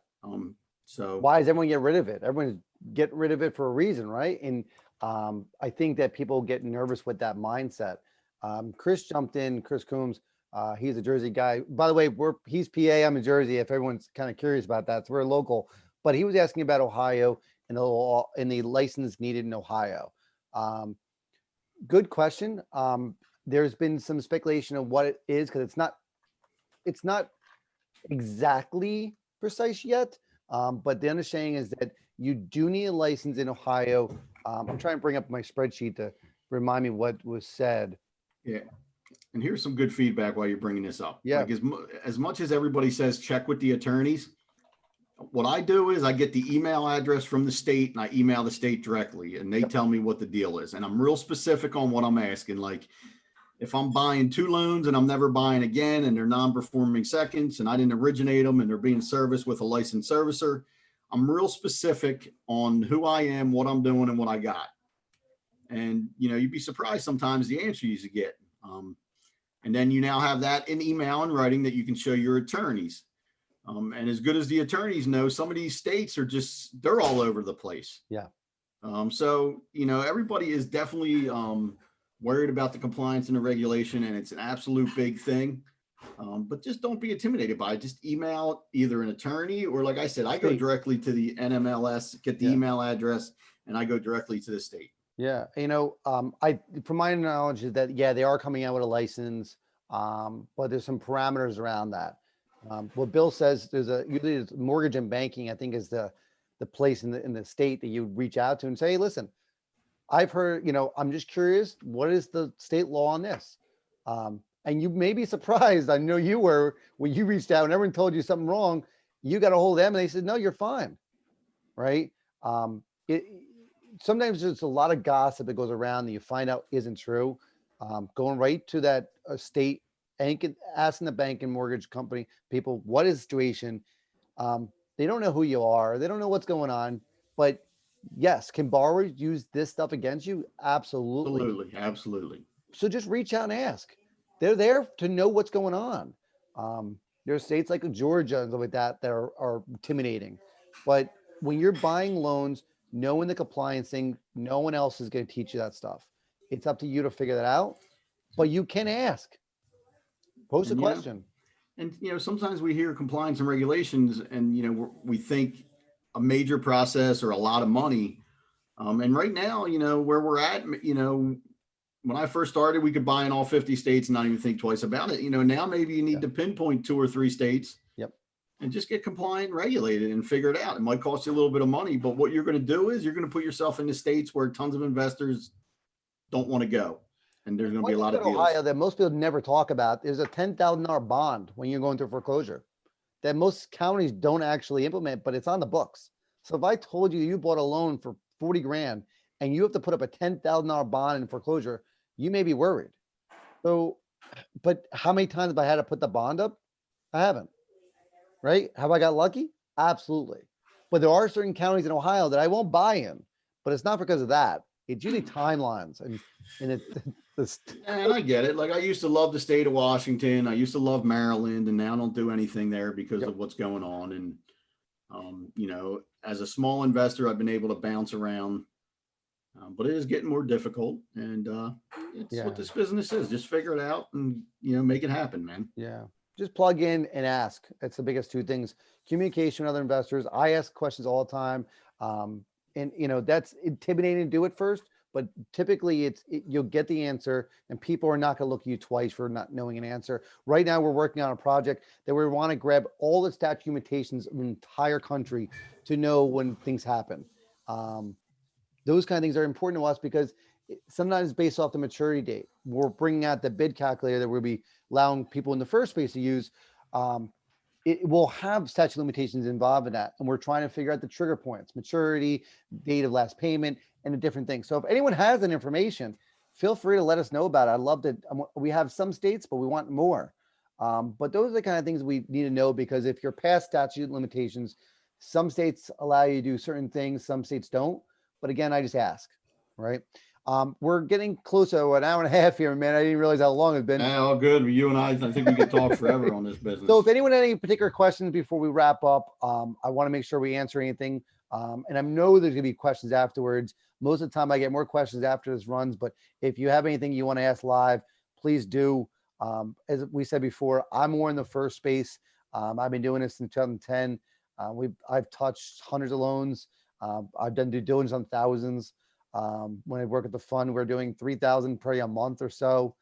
So why does everyone get rid of it? Everyone get rid of it for a reason, right? And I think that people get nervous with that mindset. Chris jumped in, Chris Coombs. He's a Jersey guy. By the way, he's PA, I'm in Jersey, if everyone's kind of curious about that. So we're local. But he was asking about Ohio and the law and the license needed in Ohio. Good question. There's been some speculation of what it is, because it's not exactly precise yet. But the understanding is that you do need a license in Ohio. I'm trying to bring up my spreadsheet to remind me what was said. yeah. And here's some good feedback while you're bringing this up. Yeah. Like as much as everybody says check with the attorneys, what I do is I get the email address from the state and I email the state directly, and they tell me what the deal is. And I'm real specific on what I'm asking. Like if I'm buying 2 loans and I'm never buying again, and they're non-performing seconds and I didn't originate them and they're being serviced with a licensed servicer, I'm real specific on who I am, what I'm doing, and what I got. And, you'd be surprised sometimes the answer you get. And then you now have that in email and writing that you can show your attorneys. And as good as the attorneys know, some of these states are they're all over the place. Yeah. So, everybody is definitely worried about the compliance and the regulation, and it's an absolute big thing. But just don't be intimidated by it. Just email either an attorney, or like I said, I go directly to the NMLS, get the email address, and I go directly to the state. Yeah. From my knowledge is that, they are coming out with a license, but there's some parameters around that. What Bill says, usually it's mortgage and banking, I think, is the place in the state that you reach out to and say, hey, listen, I've heard, I'm just curious, what is the state law on this? And you may be surprised. I know you were, when you reached out and everyone told you something wrong, you got a hold of them and they said, no, you're fine. Right. Sometimes there's a lot of gossip that goes around that you find out isn't true. Going right to that state and asking the bank and mortgage company people, what is the situation? They don't know who you are. They don't know what's going on. But yes, can borrowers use this stuff against you? Absolutely. Absolutely. So just reach out and ask. They're there to know what's going on. There are states like Georgia and stuff like that are intimidating. But when you're buying loans, knowing the compliance thing, no one else is going to teach you that stuff. It's up to you to figure that out. But you can ask. Post a question. And, sometimes we hear compliance and regulations and, we think a major process or a lot of money. And right now, where we're at, when I first started, we could buy in all 50 states and not even think twice about it. Now maybe you need to pinpoint 2 or 3 states. Yep. And just get compliant and regulated and figure it out. It might cost you a little bit of money, but what you're going to do is you're going to put yourself into states where tons of investors don't want to go. And there's going to be a lot of deals. Ohio that most people never talk about. There's a $10,000 bond when you're going through foreclosure that most counties don't actually implement, but it's on the books. So if I told you bought a loan for 40 grand and you have to put up a $10,000 bond in foreclosure, you may be worried. So, but how many times have I had to put the bond up? I haven't. Right? Have I got lucky? Absolutely. But there are certain counties in Ohio that I won't buy in, but it's not because of that. It's usually timelines and and I get it. Like I used to love the state of Washington. I used to love Maryland, and now I don't do anything there because of what's going on. And, as a small investor, I've been able to bounce around, but it is getting more difficult. And it's what this business is. Just figure it out and, make it happen, man. Yeah. Just plug in and ask. It's the biggest 2 things. Communication with other investors. I ask questions all the time. And that's intimidating to do it first, but typically you'll get the answer and people are not going to look at you twice for not knowing an answer. Right now we're working on a project that we want to grab all the statute limitations of the entire country to know when things happen. Um, those kind of things are important to us because sometimes based off the maturity date, we're bringing out the bid calculator that we'll be allowing people in the first place to use. Um, it will have statute of limitations involved in that. And we're trying to figure out the trigger points, maturity, date of last payment, and the different things. So if anyone has that information, feel free to let us know about it. I'd love to. We have some states, but we want more. But those are the kind of things we need to know, because if you're past statute limitations, some states allow you to do certain things, some states don't. But again, I just ask, right? We're getting close to an hour and a half here, man. I didn't realize how long it's been. All good. You and I think we could talk forever on this business. So if anyone had any particular questions before we wrap up, I want to make sure we answer anything. And I know there's gonna be questions afterwards. Most of the time I get more questions after this runs, but if you have anything you want to ask live, please do. As we said before, I'm more in the first space. I've been doing this since 2010. I've touched hundreds of loans. I've done due diligence on thousands. When I work at the fund, we're doing 3,000 per a month or so.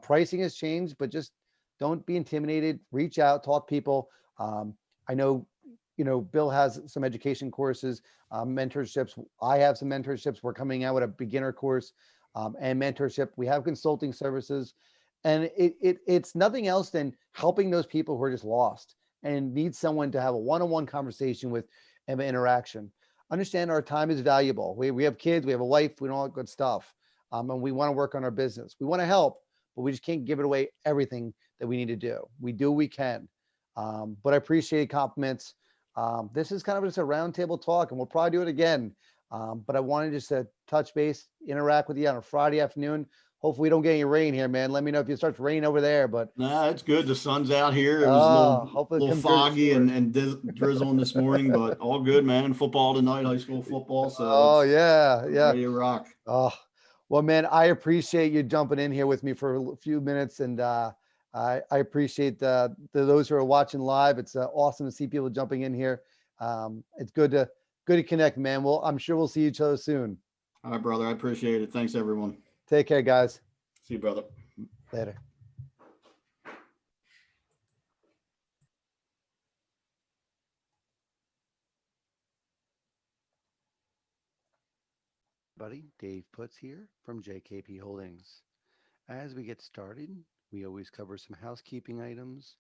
Pricing has changed, but just don't be intimidated. Reach out, talk to people. I know, Bill has some education courses, mentorships. I have some mentorships. We're coming out with a beginner course and mentorship. We have consulting services, and it's nothing else than helping those people who are just lost and need someone to have a one-on-one conversation with and interaction. Understand our time is valuable. We have kids, we have a wife, we don't all good stuff. And we want to work on our business. We want to help, but we just can't give it away everything that we need to do. We do what we can. But I appreciate compliments. This is kind of just a roundtable talk, and we'll probably do it again. But I wanted just to touch base, interact with you on a Friday afternoon. Hopefully we don't get any rain here, man. Let me know if it starts raining over there. But nah, it's good. The sun's out here. It was a hopefully little foggy and drizzling this morning, but all good, man. Football tonight, high school football. So yeah. ready to rock. Oh, well, man, I appreciate you jumping in here with me for a few minutes, and I appreciate those who are watching live. It's awesome to see people jumping in here. It's good to connect, man. Well, I'm sure we'll see each other soon. All right, brother. I appreciate it. Thanks, everyone. Take care, guys. See you, brother. Later. Buddy, Dave Putz here from JKP Holdings. As we get started, we always cover some housekeeping items.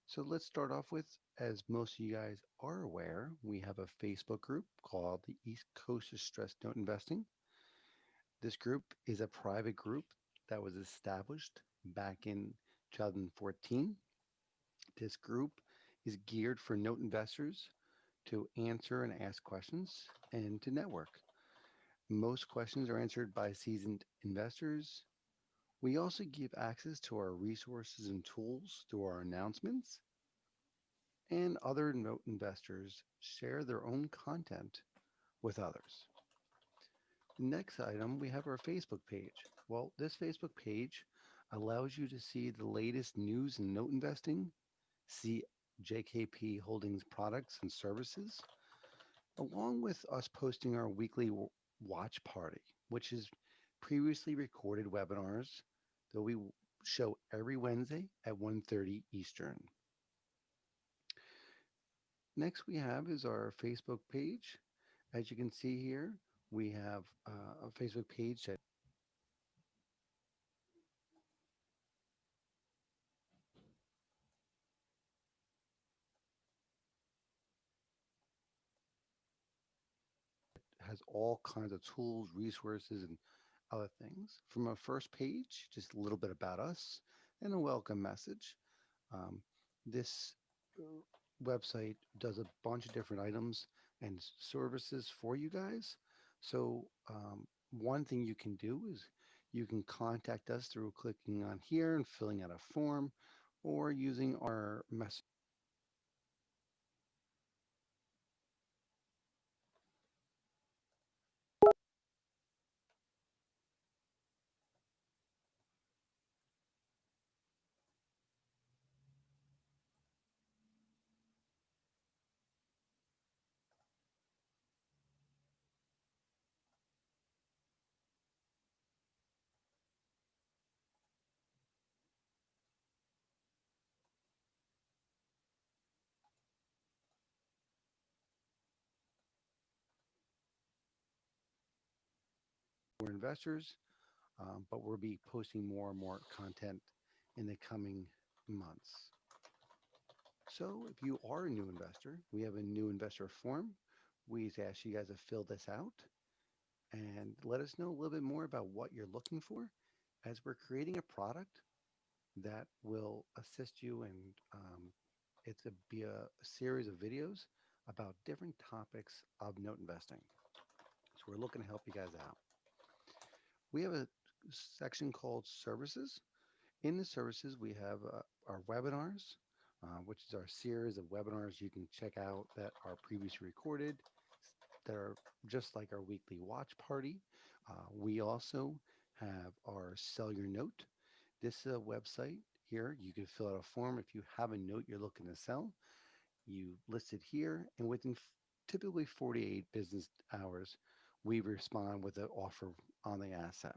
So let's start off with, as most of you guys are aware, we have a Facebook group called the East Coast of Stress Note Investing. This group is a private group that was established back in 2014. This group is geared for note investors to answer and ask questions and to network. Most questions are answered by seasoned investors. We also give access to our resources and tools through our announcements, and other note investors share their own content with others. Next item, we have our Facebook page. Well, this Facebook page allows you to see the latest news in note investing, see JKP Holdings products and services, along with us posting our weekly watch party, which is previously recorded webinars that we show every Wednesday at 1:30 Eastern. Next we have is our Facebook page. As you can see here, we have a Facebook page that has all kinds of tools, resources, and other things. From our first page, just a little bit about us and a welcome message. This website does a bunch of different items and services for you guys. So one thing you can do is you can contact us through clicking on here and filling out a form, or using our message. investors, but we'll be posting more and more content in the coming months. So if you are a new investor, we have a new investor form. We ask you guys to fill this out and let us know a little bit more about what you're looking for as we're creating a product that will assist you and it's a be a series of videos about different topics of note investing. So we're looking to help you guys out. We have a section called services. In the services, we have our webinars, which is our series of webinars you can check out that are previously recorded, that are just like our weekly watch party. We also have our Sell Your Note. This is a website here. You can fill out a form if you have a note you're looking to sell. You list it here, and within typically 48 business hours, we respond with an offer on the asset.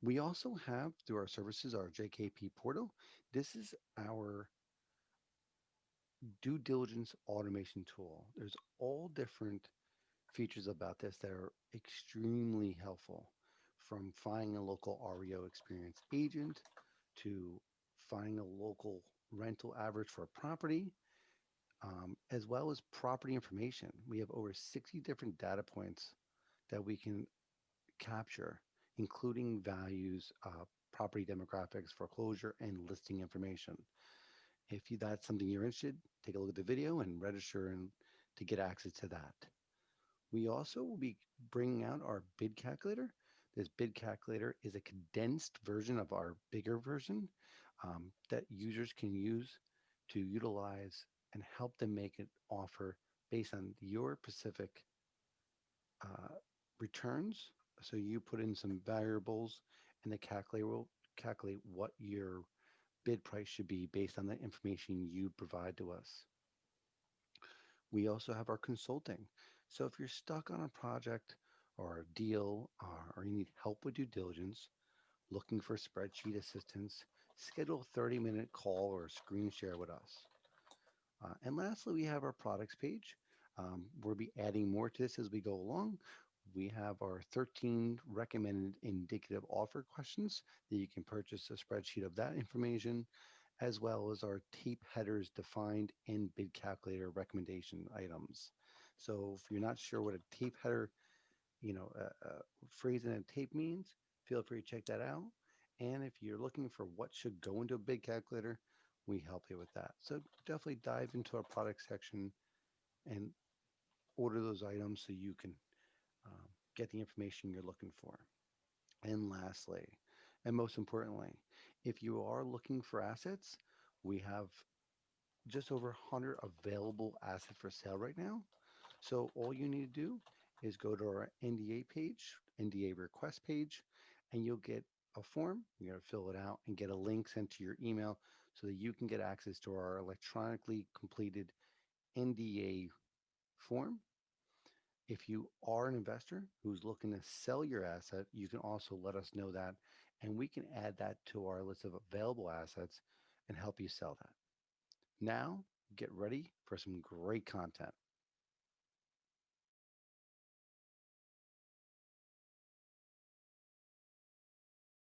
We also have, through our services, our JKP portal. This is our due diligence automation tool. There's all different features about this that are extremely helpful, from finding a local REO experienced agent to finding a local rental average for a property, as well as property information. We have over 60 different data points that we can capture, including values, property demographics, foreclosure, and listing information. If that's something you're interested, take a look at the video and register and to get access to that. We also will be bringing out our bid calculator. This bid calculator is a condensed version of our bigger version that users can use to utilize and help them make an offer based on your specific uh, returns. So you put in some variables and the calculator will calculate what your bid price should be based on the information you provide to us. We also have our consulting. So if you're stuck on a project or a deal or you need help with due diligence, looking for spreadsheet assistance, schedule a 30-minute call or screen share with us. And lastly, we have our products page. We'll be adding more to this as we go along. We have our 13 recommended indicative offer questions that you can purchase a spreadsheet of that information, as well as our tape headers defined in bid calculator recommendation items. So if you're not sure what a tape header, phrase in a tape means, feel free to check that out. And if you're looking for what should go into a bid calculator, we help you with that. So definitely dive into our product section and order those items so you can get the information you're looking for. And lastly, and most importantly, if you are looking for assets, we have just over 100 available assets for sale right now. So all you need to do is go to our NDA page, NDA request page, and you'll get a form. You're going to fill it out and get a link sent to your email so that you can get access to our electronically completed NDA form. If you are an investor who's looking to sell your asset, you can also let us know that, and we can add that to our list of available assets and help you sell that. Now, get ready for some great content.